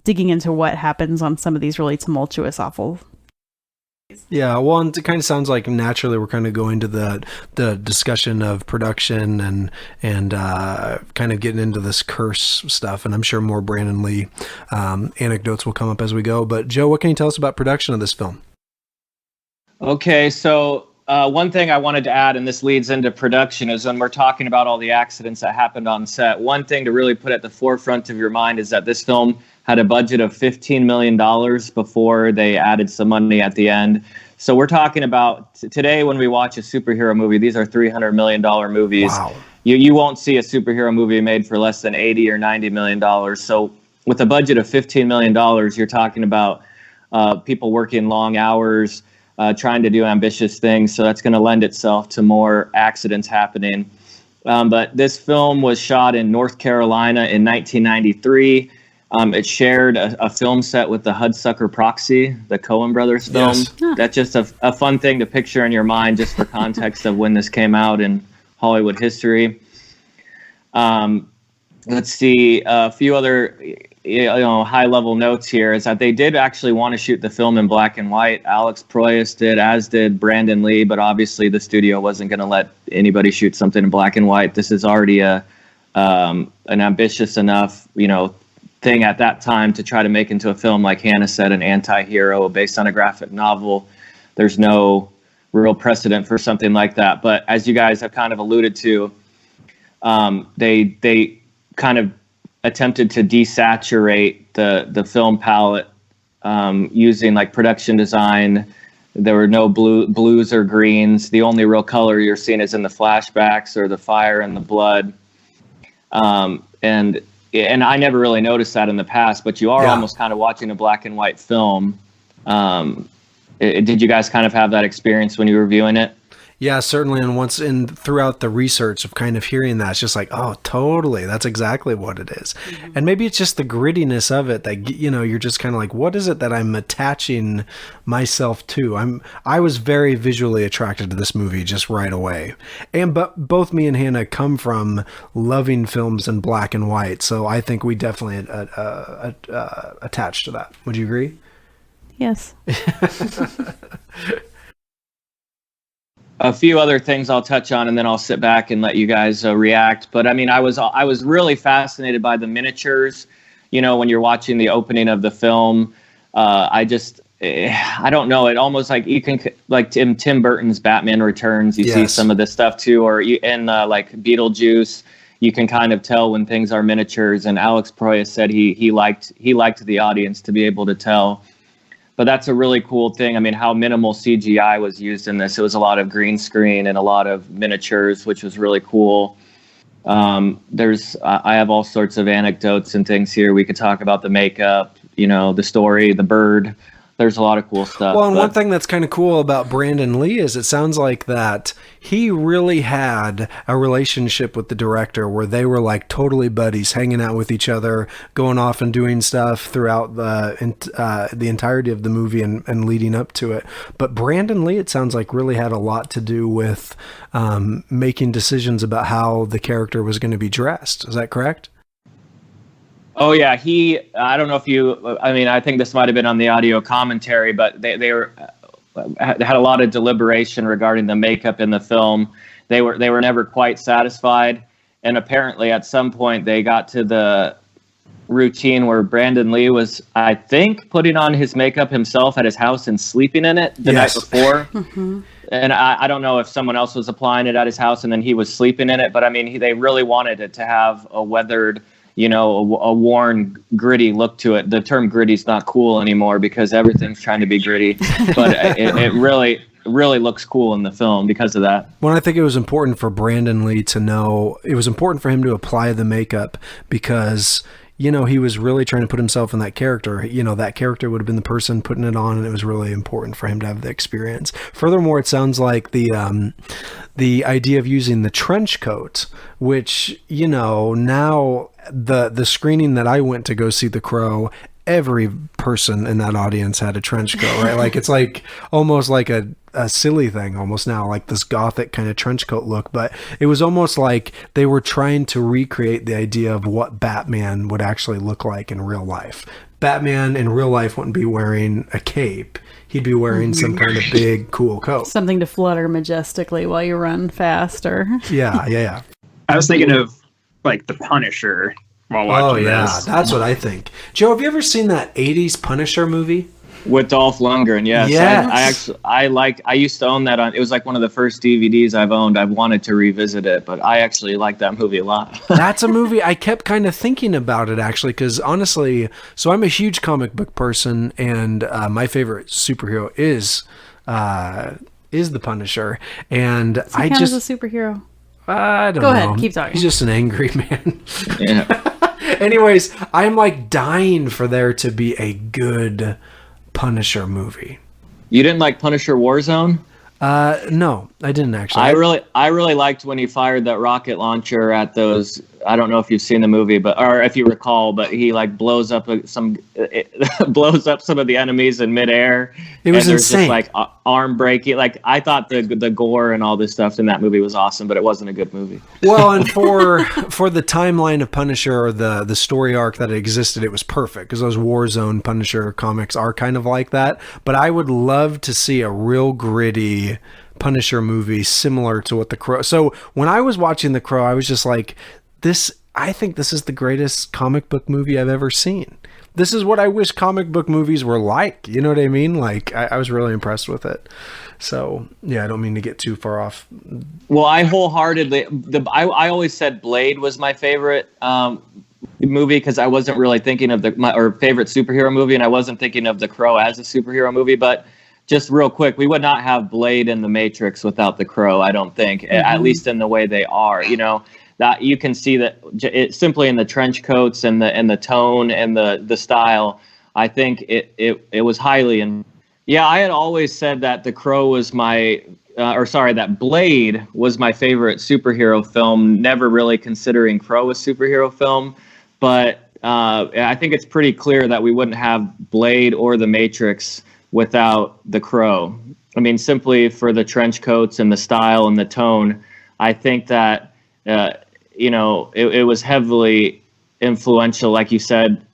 digging into what happens on some of these really tumultuous, awful.
Yeah, well, and it kind of sounds like naturally we're kind of going to the discussion of production and kind of getting into this curse stuff, and I'm sure more Brandon Lee anecdotes will come up as we go. But Joe, what can you tell us about production of this film?
Okay, so one thing I wanted to add, and this leads into production, is when we're talking about all the accidents that happened on set, one thing to really put at the forefront of your mind is that this film had a budget of $15 million before they added some money at the end. So we're talking about today when we watch a superhero movie, these are $300 million movies.
Wow.
You won't see a superhero movie made for less than $80 or $90 million. So with a budget of $15 million, you're talking about people working long hours, trying to do ambitious things. So that's going to lend itself to more accidents happening. But this film was shot in North Carolina in 1993. It shared a film set with the Hudsucker Proxy, the Coen Brothers film.
Yes.
That's just a fun thing to picture in your mind, just for context of when this came out in Hollywood history. Let's see, a few other high-level notes here is that they did actually want to shoot the film in black and white. Alex Proyas did, as did Brandon Lee, but obviously the studio wasn't going to let anybody shoot something in black and white. This is already an ambitious enough, thing at that time to try to make into a film, like Hannah said, an anti-hero based on a graphic novel. There's no real precedent for something like that. But as you guys have kind of alluded to, they kind of attempted to desaturate the film palette using like production design. There were no blues or greens. The only real color you're seeing is in the flashbacks or the fire and the blood. And I never really noticed that in the past, but you are almost kind of watching a black and white film. Did you guys kind of have that experience when you were viewing it?
Yeah, certainly. And throughout the research of kind of hearing that, it's just like, oh, totally. That's exactly what it is. Mm-hmm. And maybe it's just the grittiness of it that, you know, you're just kind of like, what is it that I'm attaching myself to? I was very visually attracted to this movie just right away. But both me and Hannah come from loving films in black and white. So I think we definitely attached to that. Would you agree?
Yes.
A few other things I'll touch on, and then I'll sit back and let you guys react. But I mean, I was really fascinated by the miniatures. You know, when you're watching the opening of the film, I don't know. It almost like you can like Tim Burton's Batman Returns. You see some of this stuff too, or in like Beetlejuice. You can kind of tell when things are miniatures. And Alex Proyas said he liked the audience to be able to tell. But that's a really cool thing. I mean, how minimal CGI was used in this. It was a lot of green screen and a lot of miniatures, which was really cool. I have all sorts of anecdotes and things here. We could talk about the makeup, you know, the story, the bird. There's a lot of cool stuff.
Well, and one thing that's kind of cool about Brandon Lee is it sounds like that he really had a relationship with the director where they were like totally buddies, hanging out with each other, going off and doing stuff throughout the entirety of the movie and leading up to it. But Brandon Lee, it sounds like, really had a lot to do with making decisions about how the character was going to be dressed. Is that correct?
Oh yeah, I don't know if I think this might have been on the audio commentary, but they had a lot of deliberation regarding the makeup in the film. They were never quite satisfied, and apparently at some point they got to the routine where Brandon Lee was, I think, putting on his makeup himself at his house and sleeping in it the night before. Mm-hmm. And I don't know if someone else was applying it at his house and then he was sleeping in it, but I mean, they really wanted it to have a weathered, you know, a worn, gritty look to it. The term gritty is not cool anymore because everything's trying to be gritty, but it really looks cool in the film because of that.
Well, I think it was important for Brandon Lee to know, it was important for him to apply the makeup because, you know, he was really trying to put himself in that character. You know, that character would have been the person putting it on, and it was really important for him to have the experience. Furthermore, it sounds like the idea of using the trench coat, which, you know, now the screening that I went to go see The Crow, every person in that audience had a trench coat, right? Like, it's like almost like a silly thing almost now, like this gothic kind of trench coat look, but it was almost like they were trying to recreate the idea of what Batman would actually look like in real life. Batman in real life wouldn't be wearing a cape. He'd be wearing some kind of big, cool coat.
Something to flutter majestically while you run faster.
Yeah.
I was thinking of, like, The Punisher while watching this.
That's what I think. Joe, have you ever seen that 80s Punisher movie?
With Dolph Lundgren, yes.
Yes.
I used to own that it was like one of the first DVDs I've owned. I've wanted to revisit it, but I actually like that movie a lot.
That's a movie I kept kind of thinking about it, actually, because honestly, so I'm a huge comic book person, and my favorite superhero is the Punisher, and I just
as a superhero.
I don't
know.
Go
ahead, keep talking.
He's just an angry man.
Yeah.
Anyways, I'm like dying for there to be a good Punisher movie.
You didn't like Punisher Warzone?
No, I didn't actually.
I really liked when he fired that rocket launcher at those. I don't know if you've seen the movie, or if you recall, but he like blows up some of the enemies in midair.
It was insane.
Just like arm breaking. Like, I thought the gore and all this stuff in that movie was awesome, but it wasn't a good movie.
Well, and for the timeline of Punisher, or the story arc that existed, it was perfect because those Warzone Punisher comics are kind of like that. But I would love to see a real gritty Punisher movie similar to what The Crow. So when I was watching The Crow, I was just like, I think this is the greatest comic book movie I've ever seen. This is what I wish comic book movies were like. You know what I mean? Like, I was really impressed with it. So, yeah, I don't mean to get too far off.
Well, I wholeheartedly, I always said Blade was my favorite movie because I wasn't really thinking of my favorite superhero movie, and I wasn't thinking of The Crow as a superhero movie. But just real quick, we would not have Blade and The Matrix without The Crow. I don't think, at least in the way they are. That you can see that it simply in the trench coats and the tone and the style. I think it was highly I had always said that The Crow was that Blade was my favorite superhero film, never really considering Crow a superhero film. But I think it's pretty clear that we wouldn't have Blade or The Matrix without The Crow. I mean, simply for the trench coats and the style and the tone, I think that, it was heavily influential, like you said.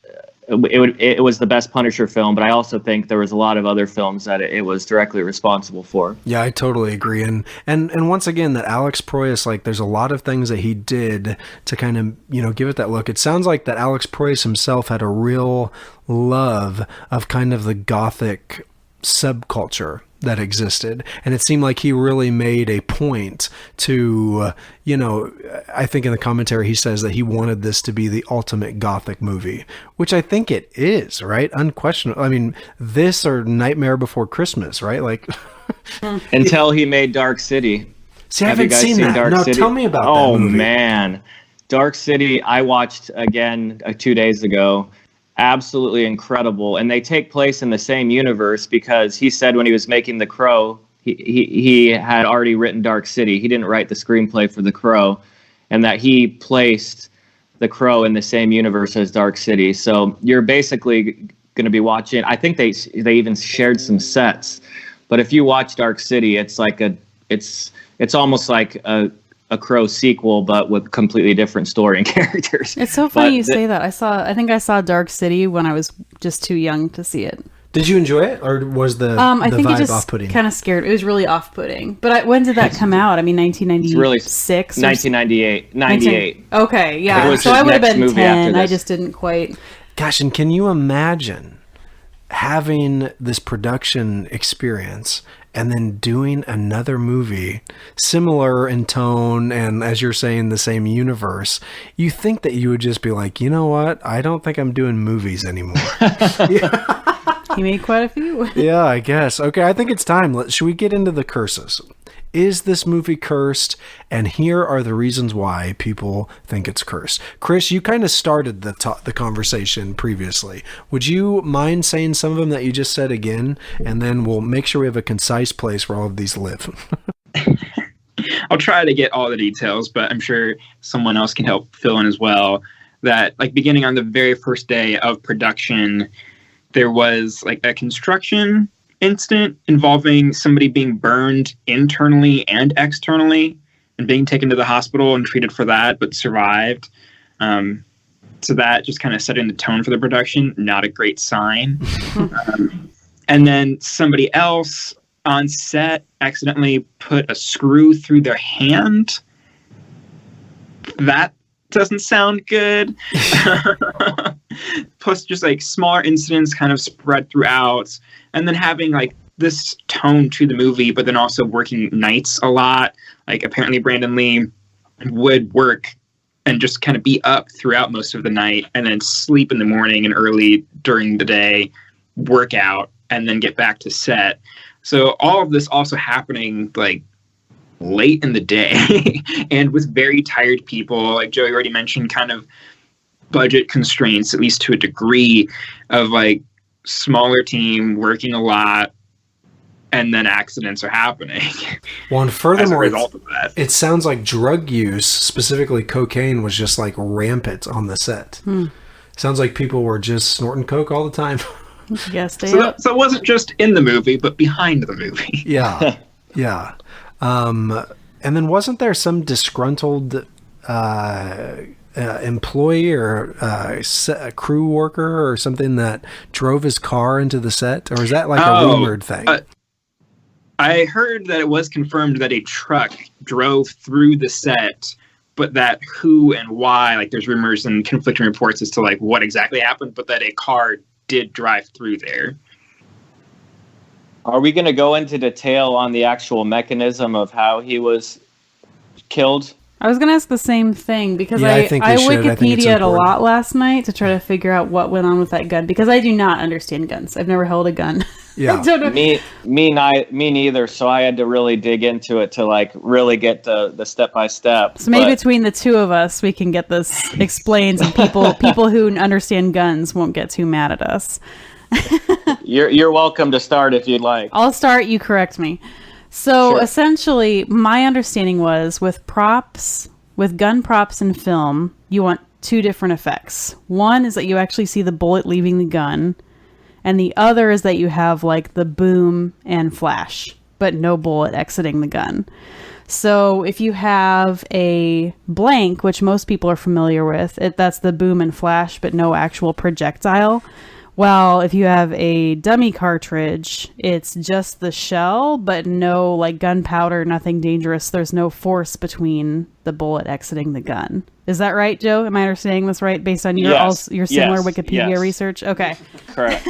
It was the best Punisher film, but I also think there was a lot of other films that it was directly responsible for.
Yeah, I totally agree. And once again, that Alex Proyas, like, there's a lot of things that he did to kind of, give it that look. It sounds like that Alex Proyas himself had a real love of kind of the gothic subculture that existed, and it seemed like he really made a point to I think in the commentary he says that he wanted this to be the ultimate gothic movie, which I think it is, right? Unquestionable. I mean, this or Nightmare Before Christmas, right? Like
until he made Dark City.
See, I haven't seen that.
Dark
No,
City?
tell me about that movie.
Oh man, Dark City I watched again 2 days ago. Absolutely incredible, and they take place in the same universe because he said when he was making The Crow, he had already written Dark City. He didn't write the screenplay for The Crow, and that he placed The Crow in the same universe as Dark City. So you're basically going to be watching. I think they even shared some sets, but if you watch Dark City, it's like it's almost like a Crow sequel, but with completely different story and characters.
It's so funny you say that. I think I saw Dark City when I was just too young to see it.
Did you enjoy it, or was the
I think
vibe
it just
off-putting?
Kind of scared. It was really off-putting. But when did that come out? I mean, 1996?
1998. 98.
Okay, yeah. So I would have been 10. I just didn't quite.
Gosh, and can you imagine having this production experience and then doing another movie similar in tone and, as you're saying, the same universe? You think that you would just be like, you know what? I don't think I'm doing movies anymore.
He made quite a few.
Yeah, I guess. Okay, I think it's time. Should we get into the curses? Is this movie cursed? And here are the reasons why people think it's cursed. Chris, you kind of started the conversation previously. Would you mind saying some of them that you just said again? And then we'll make sure we have a concise place where all of these live.
I'll try to get all the details, but I'm sure someone else can help fill in as well. That, like, beginning on the very first day of production, there was like a construction incident involving somebody being burned internally and externally and being taken to the hospital and treated for that, but survived. So that just kind of setting the tone for the production. Not a great sign. And then somebody else on set accidentally put a screw through their hand. That doesn't sound good. Plus just like smaller incidents kind of spread throughout, and then having like this tone to the movie, but then also working nights a lot. Like apparently Brandon Lee would work and just kind of be up throughout most of the night and then sleep in the morning and early during the day, work out, and then get back to set. So all of this also happening like late in the day and with very tired people. Like Joey already mentioned, kind of budget constraints, at least to a degree, of like smaller team working a lot, and then accidents are happening.
Well, and furthermore,
as a result of that,
it sounds like drug use, specifically cocaine, was just like rampant on the set. Sounds like people were just snorting coke all the time.
Yes,
so it wasn't just in the movie, but behind the movie.
Yeah, yeah. And then wasn't there some disgruntled employee or a crew worker or something that drove his car into the set? Or is that like a rumored thing?
I heard that it was confirmed that a truck drove through the set, but that who and why, like there's rumors and conflicting reports as to like what exactly happened, but that a car did drive through there.
Are we going to go into detail on the actual mechanism of how he was killed?
I was going to ask the same thing because
Yeah, I think we should. I think it's
Wikipedia'd a
important.
lot last night to try to figure out what went on with that gun because I do not understand guns. I've never held a gun.
Yeah.
I don't know.
Me neither. So I had to really dig into it to like really get the step by step.
So maybe between the two of us, we can get this explained, and people who understand guns won't get too mad at us.
You're welcome to start if you'd like.
I'll start. You correct me. So
Sure.
essentially, my understanding was with gun props in film, you want two different effects. One is that you actually see the bullet leaving the gun, and the other is that you have like the boom and flash, but no bullet exiting the gun. So if you have a blank, which most people are familiar with, that's the boom and flash, but no actual projectile. Well, if you have a dummy cartridge, it's just the shell, but no like gunpowder, nothing dangerous. There's no force between the bullet exiting the gun. Is that right, Joe? Am I understanding this right based on your similar Wikipedia research? Okay.
Correct.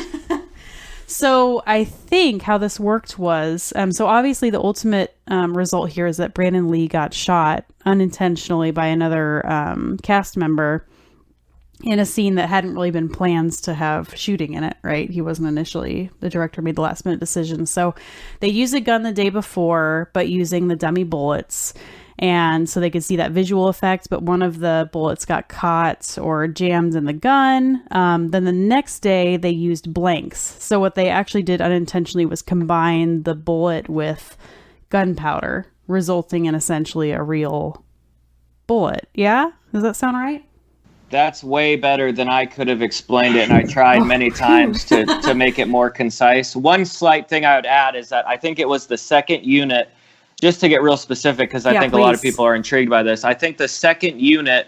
So I think how this worked was, so obviously the ultimate result here is that Brandon Lee got shot unintentionally by another cast member in a scene that hadn't really been plans to have shooting in it, right? He wasn't initially, the director made the last minute decision. So they used a gun the day before, but using the dummy bullets. And so they could see that visual effect, but one of the bullets got caught or jammed in the gun. Then the next day they used blanks. So what they actually did unintentionally was combine the bullet with gunpowder, resulting in essentially a real bullet. Yeah? Does that sound right?
That's way better than I could have explained it, and I tried many times to make it more concise. One slight thing I would add is that I think it was the second unit, just to get real specific, because I think a lot of people are intrigued by this. I think the second unit,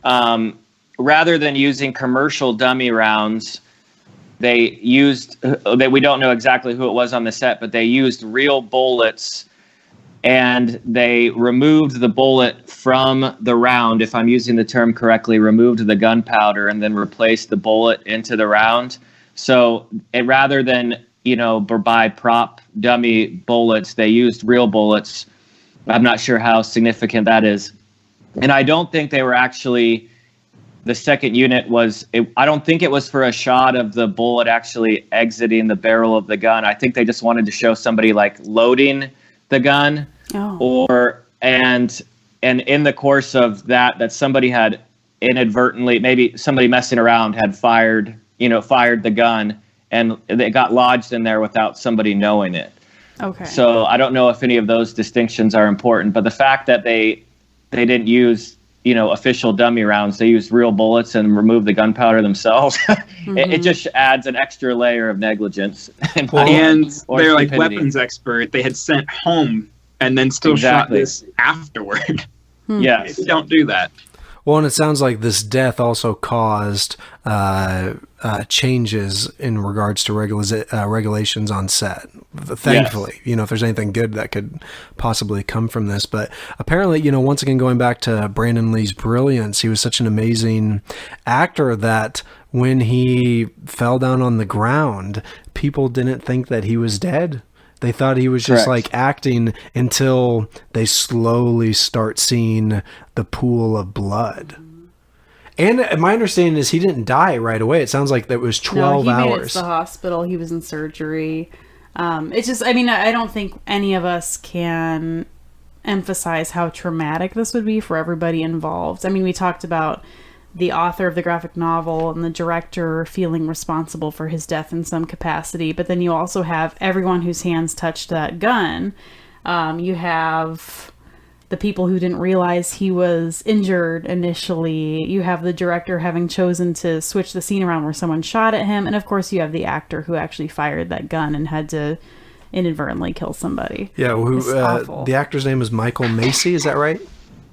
rather than using commercial dummy rounds, they used, we don't know exactly who it was on the set, but they used real bullets. And they removed the bullet from the round, if I'm using the term correctly, removed the gunpowder and then replaced the bullet into the round. So rather than, buy prop dummy bullets, they used real bullets. I'm not sure how significant that is. And I don't think they were actually, the second unit I don't think it was for a shot of the bullet actually exiting the barrel of the gun. I think they just wanted to show somebody like loading the gun. And in the course of that somebody had inadvertently, maybe somebody messing around had fired the gun, and it got lodged in there without somebody knowing it.
Okay.
So I don't know if any of those distinctions are important, but the fact that they didn't use official dummy rounds, they used real bullets and removed the gunpowder themselves. It just adds an extra layer of negligence.
And they're like
stupidity.
weapons expert. They had sent home and then still shot this afterward.
Yes.
Don't do that.
Well, and it sounds like this death also caused changes in regards to regulations on set. Thankfully, if there's anything good that could possibly come from this. But apparently, once again, going back to Brandon Lee's brilliance, he was such an amazing actor that when he fell down on the ground, people didn't think that he was dead. They thought he was just like acting until they slowly start seeing the pool of blood. And my understanding is he didn't die right away. It sounds like that was 12 hours.
He made it to the hospital. He was in surgery. It's just, I don't think any of us can emphasize how traumatic this would be for everybody involved. We talked about the author of the graphic novel and the director feeling responsible for his death in some capacity. But then you also have everyone whose hands touched that gun. You have the people who didn't realize he was injured initially. You have the director having chosen to switch the scene around where someone shot at him. And of course you have the actor who actually fired that gun and had to inadvertently kill somebody.
Yeah, the actor's name is Michael Macy, is that right?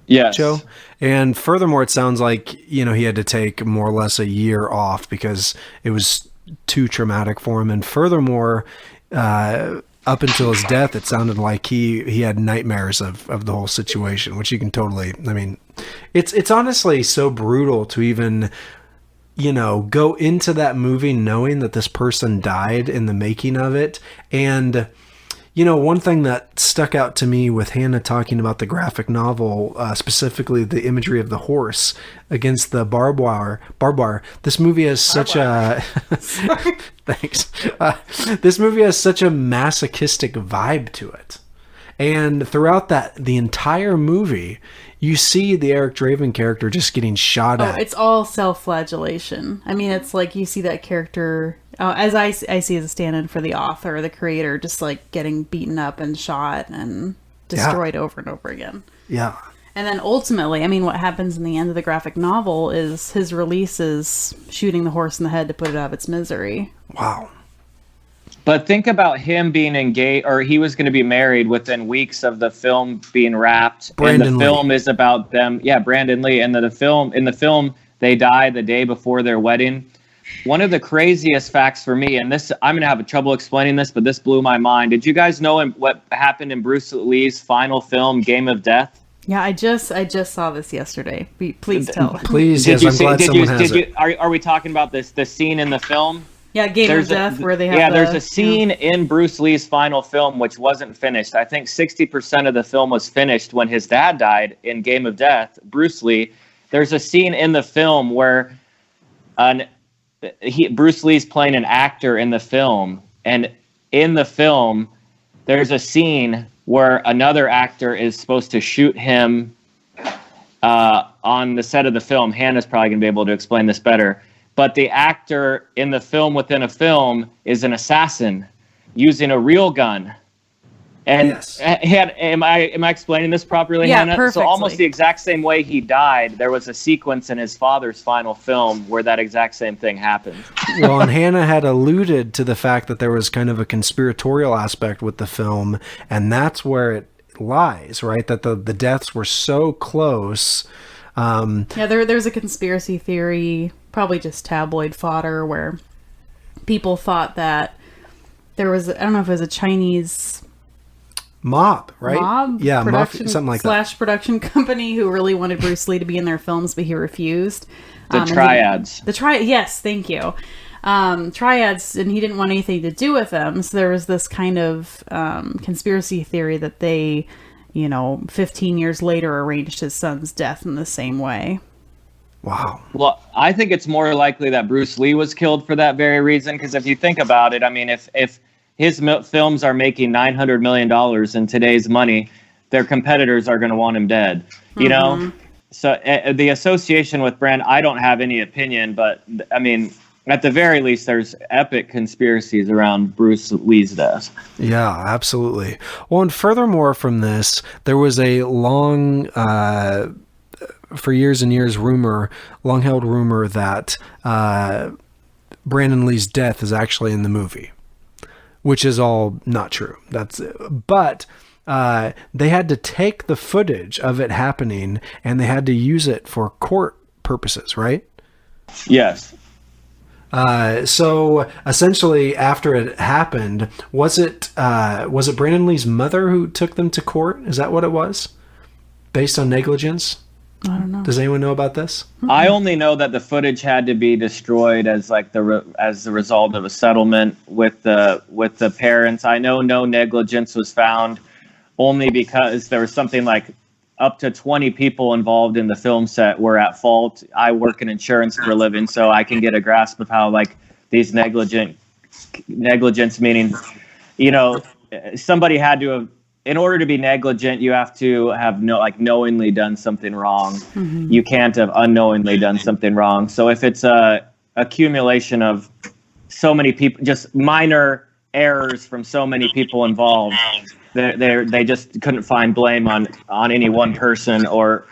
Yes.
Joe? And furthermore, it sounds like, he had to take more or less a year off because it was too traumatic for him. And furthermore, up until his death, it sounded like he had nightmares of the whole situation, which you can totally, it's honestly so brutal to even, go into that movie knowing that this person died in the making of it. And You know, one thing that stuck out to me with Hannah talking about the graphic novel, specifically the imagery of the horse against the barbed wire. This movie has such a thanks. This movie has such a masochistic vibe to it, and throughout the entire movie, you see the Eric Draven character just getting shot at.
It's all self-flagellation. I mean, it's like you see that character, as I see as a stand-in for the author, the creator, just like getting beaten up and shot and destroyed over and over again.
Yeah.
And then ultimately, I mean, what happens in the end of the graphic novel is his release is shooting the horse in the head to put it out of its misery.
Wow.
But think about him being engaged, or he was going to be married within weeks of the film being wrapped.
Brandon
and the film is about them. Yeah, Brandon Lee. And in the film, they die the day before their wedding. One of the craziest facts for me, and this, I'm going to have trouble explaining this, but this blew my mind. Did you guys know what happened in Bruce Lee's final film, Game of Death?
Yeah, I just saw this yesterday. Please tell.
Please, yes, I'm glad someone has it.
Are we talking about the scene in the film?
Yeah, Game of Death, where they have
there's a scene in Bruce Lee's final film which wasn't finished. I think 60% of the film was finished when his dad died in Game of Death, Bruce Lee. There's a scene in the film where Bruce Lee's playing an actor in the film, and in the film, there's a scene where another actor is supposed to shoot him on the set of the film. Hannah's probably going to be able to explain this better. But the actor in the film within a film is an assassin using a real gun. And
yes.
Am I explaining this properly,
yeah,
Hannah?
Perfectly.
So almost the exact same way he died, there was a sequence in his father's final film where that exact same thing happened.
Well, and Hannah had alluded to the fact that there was kind of a conspiratorial aspect with the film, and that's where it lies, right? That the deaths were so close.
There's a conspiracy theory, probably just tabloid fodder, where people thought that there was, I don't know if it was a Chinese
mob, right? Yeah, something like
that. / production company who really wanted Bruce Lee to be in their films, but he refused.
The Triads.
Yes, thank you. Triads, and he didn't want anything to do with them. So there was this kind of conspiracy theory that they, 15 years later arranged his son's death in the same way.
Wow.
Well, I think it's more likely that Bruce Lee was killed for that very reason, because if you think about it, I mean, if his films are making $900 million in today's money, their competitors are going to want him dead, you know? So the association with Brand, I don't have any opinion, but I mean, at the very least, there's epic conspiracies around Bruce Lee's death.
Yeah, absolutely. Well, and furthermore from this, there was a long, for years and years, long-held rumor that Brandon Lee's death is actually in the movie, which is all not true. But they had to take the footage of it happening and they had to use it for court purposes, right?
Yes.
So essentially, after it happened, was it Brandon Lee's mother who took them to court? Is that what it was? Based on negligence?
I don't know.
Does anyone know about this?
I only know that the footage had to be destroyed as the result of a settlement with the parents. I know no negligence was found, only because there was something like up to 20 people involved in the film set were at fault. I work in insurance for a living, so I can get a grasp of how these negligence meaning, somebody had to have. In order to be negligent, you have to have knowingly done something wrong. Mm-hmm. You can't have unknowingly done something wrong. So if it's a accumulation of so many people, just minor errors from so many people involved, they just couldn't find blame on any one person or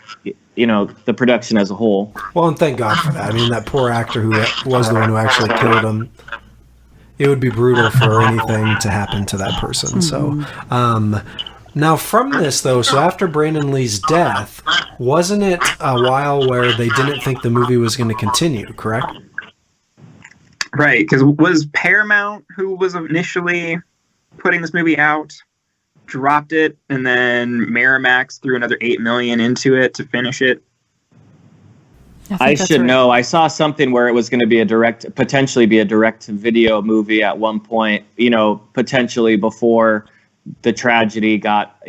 the production as a whole.
Well, and thank God for that. I mean, that poor actor who was the one who actually killed him. It would be brutal for anything to happen to that person. So, now from this though, so after Brandon Lee's death, wasn't it a while where they didn't think the movie was going to continue, correct?
Right, because was Paramount who was initially putting this movie out, dropped it, and then Miramax threw another $8 million into it to finish it?
I should know. I saw something where it was going to potentially be a direct video movie at one point, potentially before the tragedy got,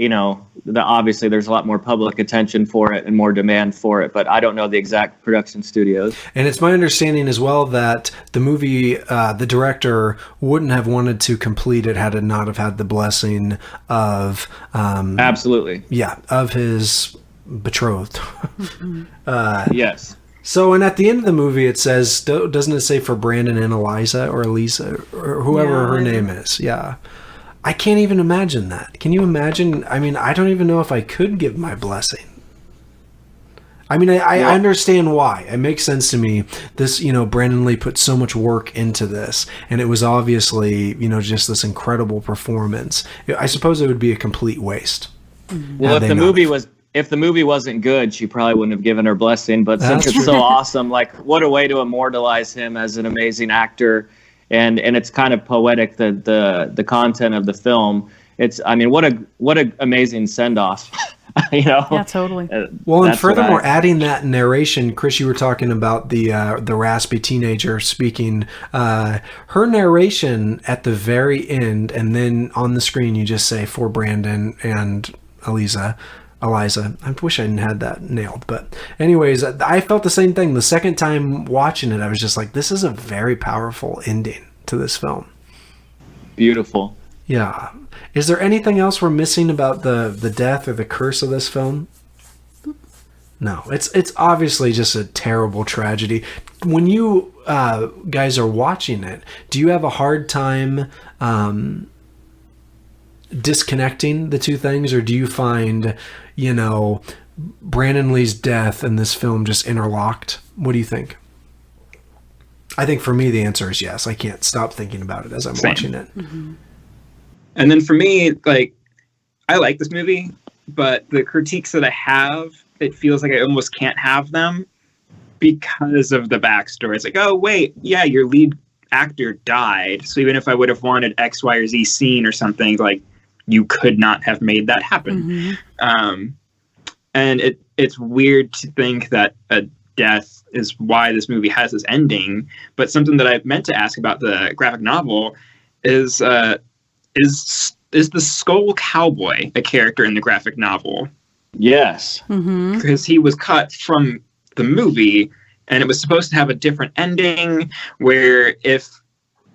obviously there's a lot more public attention for it and more demand for it, but I don't know the exact production studios.
And it's my understanding as well that the movie, the director wouldn't have wanted to complete it had it not have had the blessing of...
Absolutely.
Yeah, of his betrothed.
Yes.
So, and at the end of the movie, it says, doesn't it say for Brandon and Eliza or Elisa or whoever her name is? Yeah. I can't even imagine that. Can you imagine? I mean, I don't even know if I could give my blessing. I mean, I understand why. It makes sense to me. This, Brandon Lee put so much work into this, and it was obviously, just this incredible performance. I suppose it would be a complete waste.
Well, if the movie wasn't good, she probably wouldn't have given her blessing. But since it's so awesome, like, what a way to immortalize him as an amazing actor. And it's kind of poetic, the content of the film. What a amazing send off.
Yeah, totally.
Well, and furthermore, adding that narration, Chris, you were talking about the raspy teenager speaking. Her narration at the very end, and then on the screen you just say for Brandon and Eliza. I wish I hadn't had that nailed. But anyways, I felt the same thing. The second time watching it, I was just like, this is a very powerful ending to this film.
Beautiful.
Yeah. Is there anything else we're missing about the death or the curse of this film? No. It's obviously just a terrible tragedy. When you guys are watching it, do you have a hard time disconnecting the two things, or do you find, Brandon Lee's death and this film just interlocked? What do you think? I think for me the answer is yes. I can't stop thinking about it as I'm watching it.
Mm-hmm.
And then for me, like, I like this movie, but the critiques that I have, it feels like I almost can't have them because of the backstory. It's like, oh wait, yeah, your lead actor died, so even if I would have wanted X, Y, or Z scene or something, like, you could not have made that happen. Mm-hmm. And it's weird to think that a death is why this movie has this ending. But something that I meant to ask about the graphic novel is the Skull Cowboy a character in the graphic novel?
Yes.
Mm-hmm.
Because he was cut from the movie, and it was supposed to have a different ending where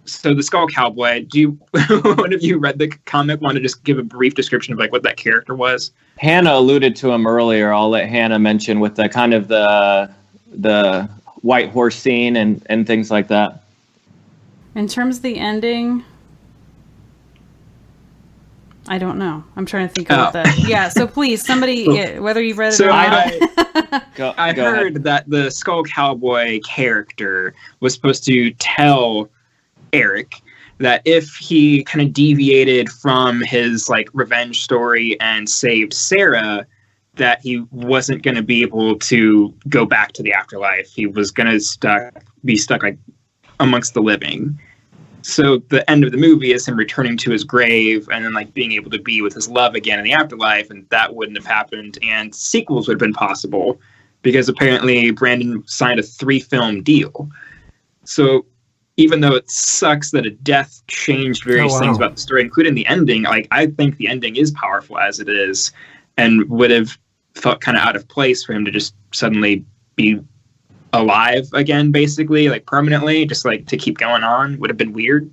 so the Skull Cowboy, one of you read the comic, want to just give a brief description of like what that character was?
Hannah alluded to him earlier. I'll let Hannah mention with the kind of the white horse scene and things like that.
In terms of the ending, I don't know. I'm trying to think about that. Yeah, so please, somebody, whether you've read it or not.
I heard that the Skull Cowboy character was supposed to tell Eric that if he kind of deviated from his like revenge story and saved Sarah, that he wasn't going to be able to go back to the afterlife. He was going to be stuck like amongst the living. So the end of the movie is him returning to his grave and then like being able to be with his love again in the afterlife, and that wouldn't have happened, and sequels would have been possible because apparently Brandon signed a 3-film deal. So even though it sucks that a death changed various things about the story, including the ending, like, I think the ending is powerful as it is, and would have felt kind of out of place for him to just suddenly be alive again, basically, like permanently, just like to keep going on. Would have been weird.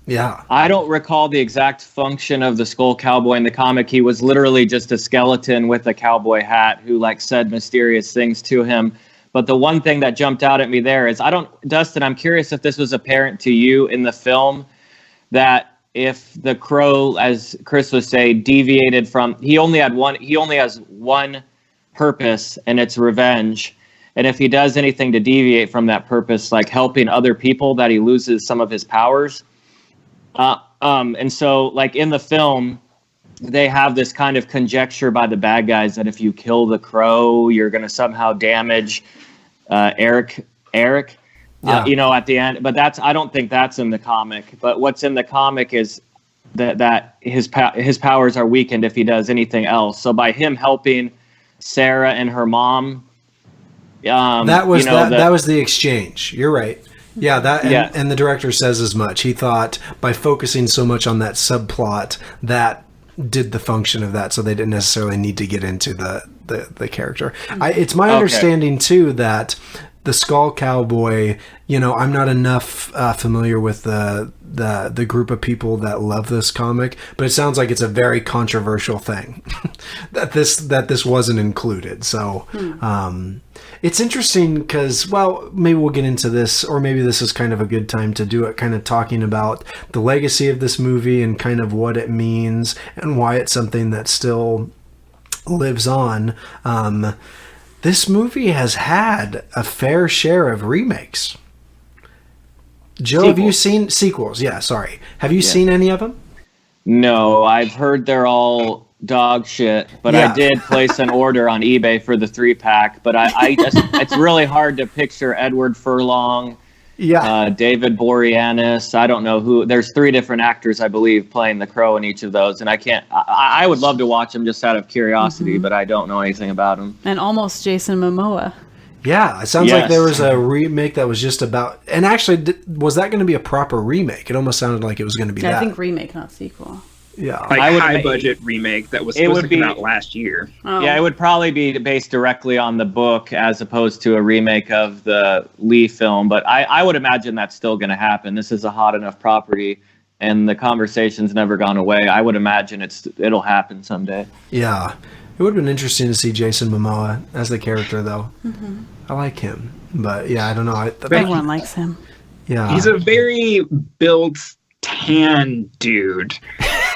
Yeah.
I don't recall the exact function of the Skull Cowboy in the comic. He was literally just a skeleton with a cowboy hat who like said mysterious things to him. But the one thing that jumped out at me there is, Dustin, I'm curious if this was apparent to you in the film, that if the crow, as Chris was saying, deviated from, he only has one purpose, and it's revenge. And if he does anything to deviate from that purpose, like helping other people, that he loses some of his powers. And so like in the film, they have this kind of conjecture by the bad guys that if you kill the crow, you're going to somehow damage Eric, yeah. At the end. But I don't think that's in the comic. But what's in the comic is that his powers are weakened if he does anything else. So by him helping Sarah and her mom,
that was the exchange. You're right. Yeah, and the director says as much. He thought by focusing so much on that subplot, that did the function of that, so they didn't necessarily need to get into the character. It's my understanding too that the Skull Cowboy, I'm not enough familiar with the group of people that love this comic, but it sounds like it's a very controversial thing that this wasn't included. So it's interesting because, well, maybe we'll get into this, or maybe this is kind of a good time to do it, kind of talking about the legacy of this movie and kind of what it means and why it's something that still lives on. This movie has had a fair share of remakes. Joe, have you seen sequels? Yeah, sorry. Have you seen any of them?
No, I've heard they're all dog shit, but I did place an order on eBay for the 3-pack, but I just, it's really hard to picture Edward Furlong, David Boreanaz. I don't know who. There's 3 different actors, I believe, playing the Crow in each of those, and I would love to watch them just out of curiosity, but I don't know anything about them.
And almost Jason Momoa.
Yeah, it sounds like there was a remake that was just about, and actually, was that going to be a proper remake? It almost sounded like it was going to be that.
I think remake, not sequel.
Yeah,
like high budget remake that was supposed to come out last year.
Oh.
Yeah, it would probably be based directly on the book as opposed to a remake of the Lee film. But I would imagine that's still going to happen. This is a hot enough property, and the conversation's never gone away. I would imagine it'll happen someday.
Yeah, it would have been interesting to see Jason Momoa as the character, though.
Mm-hmm.
I like him, but yeah, I don't know.
Everyone likes him.
Yeah,
he's a very built, tan dude.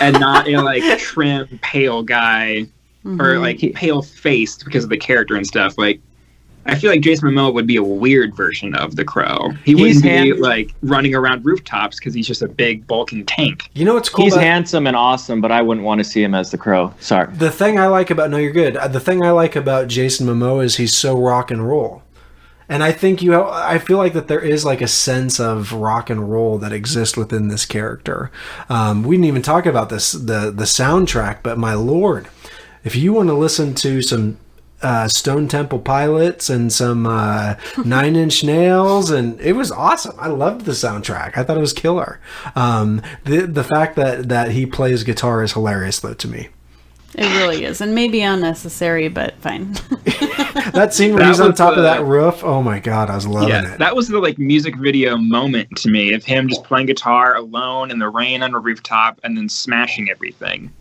And not a like trim, pale guy, or like pale faced because of the character and stuff. Like, I feel like Jason Momoa would be a weird version of the Crow. He wouldn't be like running around rooftops because he's just a big bulking tank.
You know what's cool?
He's handsome and awesome, but I wouldn't want to see him as the Crow. Sorry.
The thing I like about the thing I like about Jason Momoa is he's so rock and roll. And I think I feel like that there is like a sense of rock and roll that exists within this character. We didn't even talk about this, the soundtrack, but my Lord, if you want to listen to some Stone Temple Pilots and some 9 Inch Nails, and it was awesome. I loved the soundtrack. I thought it was killer. The fact that he plays guitar is hilarious, though, to me.
It really is, and maybe unnecessary, but fine.
That scene where he's on top of that roof, oh my god, I was loving it.
That was the like music video moment to me of him just playing guitar alone in the rain on a rooftop and then smashing everything.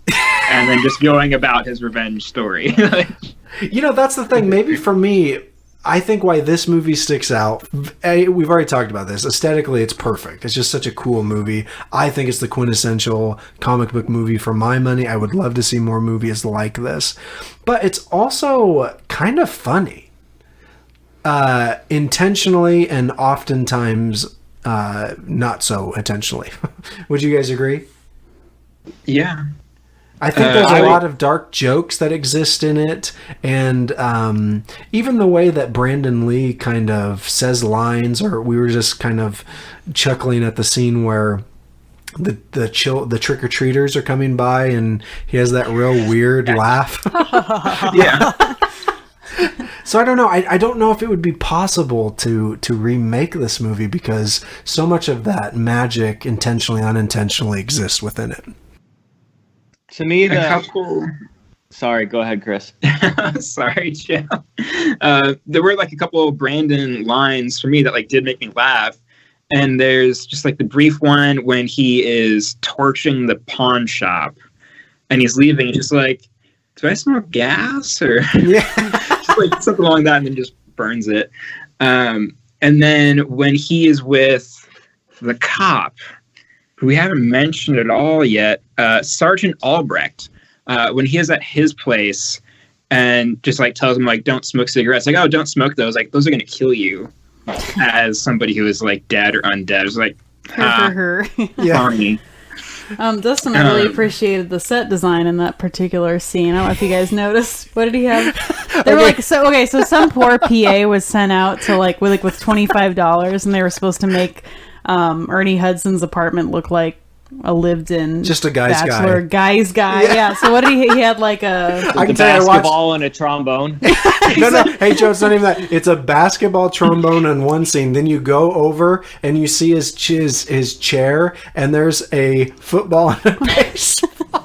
And then just going about his revenge story.
That's the thing. Maybe for me, I think why this movie sticks out, we've already talked about this. Aesthetically, it's perfect. It's just such a cool movie. I think it's the quintessential comic book movie for my money. I would love to see more movies like this. But it's also kind of funny. Intentionally and oftentimes not so intentionally. Would you guys agree?
Yeah.
I think there's a lot of dark jokes that exist in it, and even the way that Brandon Lee kind of says lines, or we were just kind of chuckling at the scene where the trick-or-treaters are coming by, and he has that real weird laugh.
Yeah.
So I don't know. I don't know if it would be possible to remake this movie because so much of that magic intentionally, unintentionally exists within it.
To me, Sorry, go ahead, Chris.
Sorry, Joe. There were like a couple of Brandon lines for me that like did make me laugh. And there's just like the brief one when he is torching the pawn shop and he's leaving. He's just like, do I smell gas? Or just like something along that, and then just burns it. And then when he is with the cop, who we haven't mentioned at all yet, Sergeant Albrecht, when he is at his place and just like tells him like, don't smoke cigarettes, like, oh, don't smoke those, like those are going to kill you, as somebody who is like dead or undead. It's like, funny.
Dustin, I really appreciated the set design in that particular scene. I don't know if you guys noticed. What did he have? They were like, so some poor PA was sent out to with $25, and they were supposed to make Ernie Hudson's apartment look like a lived-in
just a guy's
guy's guy. Yeah. So what did he had like a
basketball and a trombone.
No. Hey Joe, it's not even that. It's a basketball trombone in one scene. Then you go over and you see his chair, and there's a football and a baseball.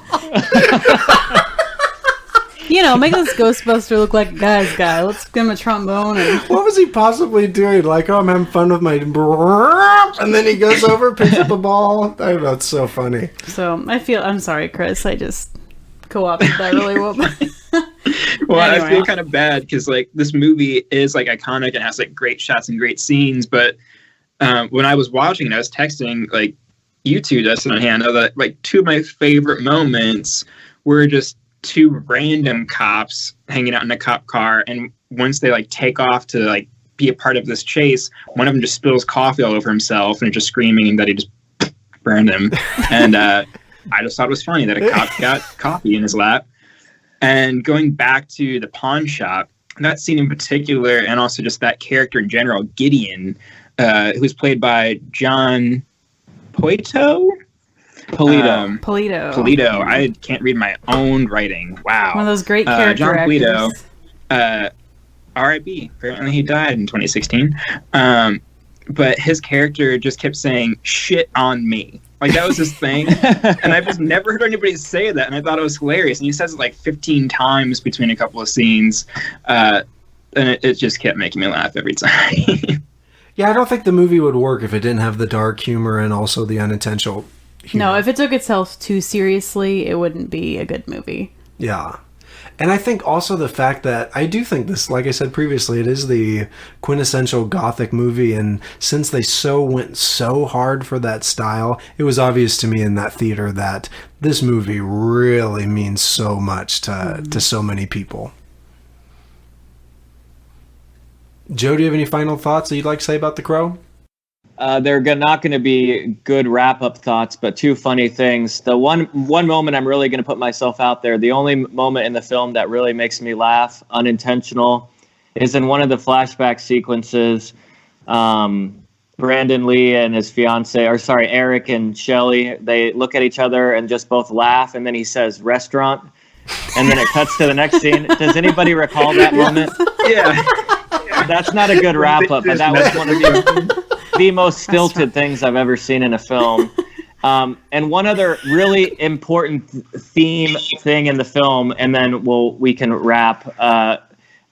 You know, make this Ghostbuster look like a guy's guy. Let's give him a trombone. And
What was he possibly doing? Like, oh, I'm having fun with my... And then he goes over, picks up a ball. I don't know, it's so funny.
So, I'm sorry, Chris. I just co-opted that really well.
Well,
Anyway.
I feel kind of bad because like this movie is like iconic and has like great shots and great scenes. But when I was watching it, I was texting like you two, Dustin and Hannah, that like two of my favorite moments were just two random cops hanging out in a cop car, and once they like take off to like be a part of this chase, one of them just spills coffee all over himself and is just screaming that he just burned him. And I just thought it was funny that a cop got coffee in his lap. And going back to the pawn shop, that scene in particular, and also just that character in general, Gideon, who's played by John Polito. Polito. I can't read my own writing. Wow.
One of those great character
John
actors.
Polito, R.I.P. Apparently he died in 2016. But his character just kept saying, shit on me. Like, that was his thing. And I've just never heard anybody say that, and I thought it was hilarious. And he says it like 15 times between a couple of scenes. And it just kept making me laugh every time.
Yeah, I don't think the movie would work if it didn't have the dark humor and also the unintentional humor.
No, if it took itself too seriously, it wouldn't be a good movie.
Yeah. And I think also the fact that I do think this, like I said previously, it is the quintessential Gothic movie. And since they went so hard for that style, it was obvious to me in that theater that this movie really means so much to so many people. Joe, do you have any final thoughts that you'd like to say about The Crow?
They're not going to be good wrap-up thoughts, but two funny things. The one moment I'm really going to put myself out there, the only moment in the film that really makes me laugh, unintentional, is in one of the flashback sequences. Brandon Lee and his Eric and Shelley, they look at each other and just both laugh, and then he says, restaurant, and then it cuts to the next scene. Does anybody recall that moment?
Yeah.
That's not a good wrap-up, but that was one of the most stilted things I've ever seen in a film. And one other really important theme thing in the film, and then we can wrap,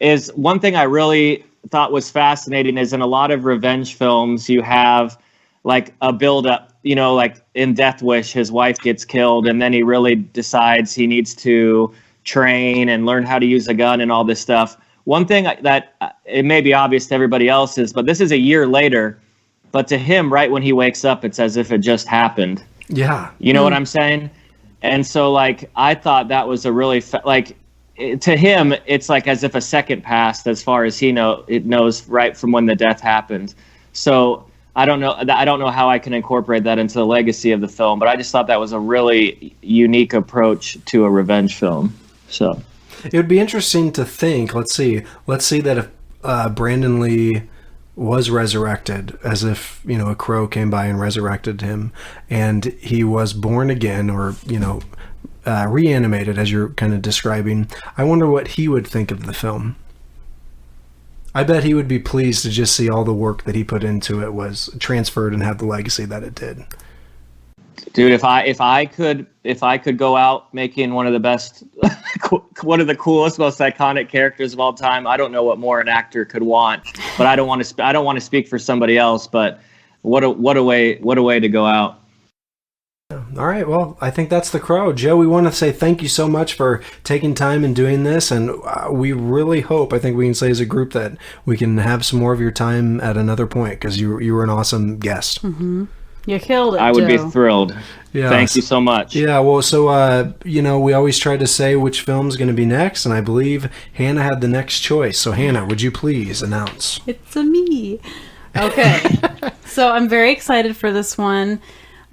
is one thing I really thought was fascinating is in a lot of revenge films, you have like a build-up, you know, like in Death Wish, his wife gets killed, and then he really decides he needs to train and learn how to use a gun and all this stuff. One thing that it may be obvious to everybody else is, but this is a year later, but to him, right when he wakes up, it's as if it just happened.
Yeah.
You know what I'm saying? And so, like, I thought that was a really, to him, it's like as if a second passed as far as it knows right from when the death happened. So I don't know how I can incorporate that into the legacy of the film, but I just thought that was a really unique approach to a revenge film. So
it would be interesting to think, let's see that if Brandon Lee was resurrected, as if, you know, a crow came by and resurrected him, and he was born again, or, you know, reanimated, as you're kind of describing. I wonder what he would think of the film. I bet he would be pleased to just see all the work that he put into it was transferred and have the legacy that it did.
Dude, if I could go out making one of the best, one of the coolest, most iconic characters of all time, I don't know what more an actor could want. But I don't want to speak for somebody else. But what a way to go out.
All right, well, I think that's The Crow. Joe, we want to say thank you so much for taking time and doing this, and we really hope, I think we can say as a group, that we can have some more of your time at another point, because you were an awesome guest.
Mm-hmm. You killed it,
I would be
Joe.
thrilled.
Yeah.
Thank you so much.
Yeah, well, so, you know, we always try to say which film's going to be next, and I believe Hannah had the next choice. So, Hannah, would you please announce?
It's a me. Okay. So, I'm very excited for this one.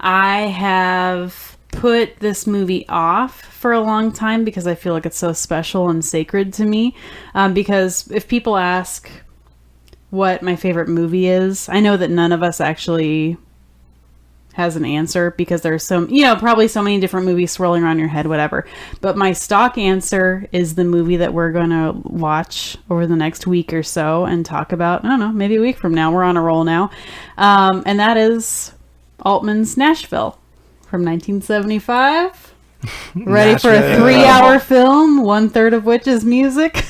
I have put this movie off for a long time because I feel like it's so special and sacred to me. Because if people ask what my favorite movie is, I know that none of us actually has an answer, because there's probably so many different movies swirling around your head, whatever. But my stock answer is the movie that we're going to watch over the next week or so and talk about, I don't know, maybe a week from now. We're on a roll now. And that is Altman's Nashville from 1975. Ready for a 3-hour film, 1/3 of which is music?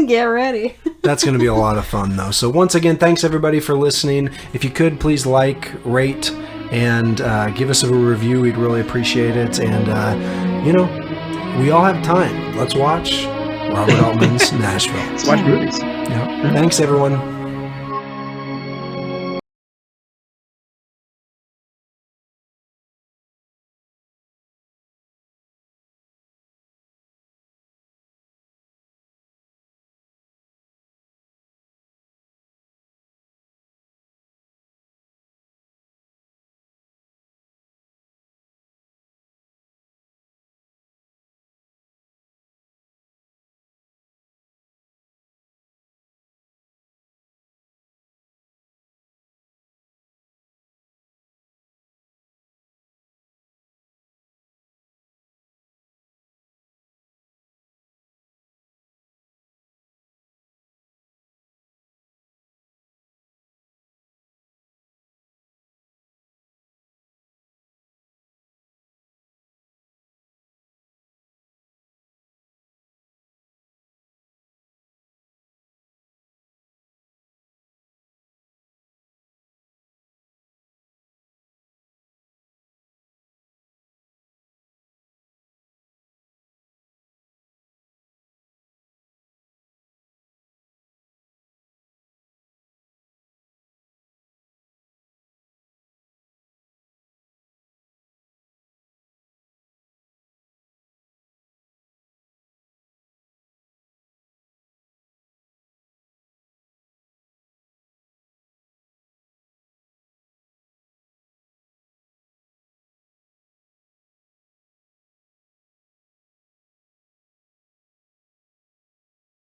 Get ready.
That's going to be a lot of fun, though. So once again, thanks everybody for listening. If you could, please like, rate, and give us a review. We'd really appreciate it. And, we all have time. Let's watch Robert Altman's Nashville.
Let's watch movies.
Yep. Thanks, everyone.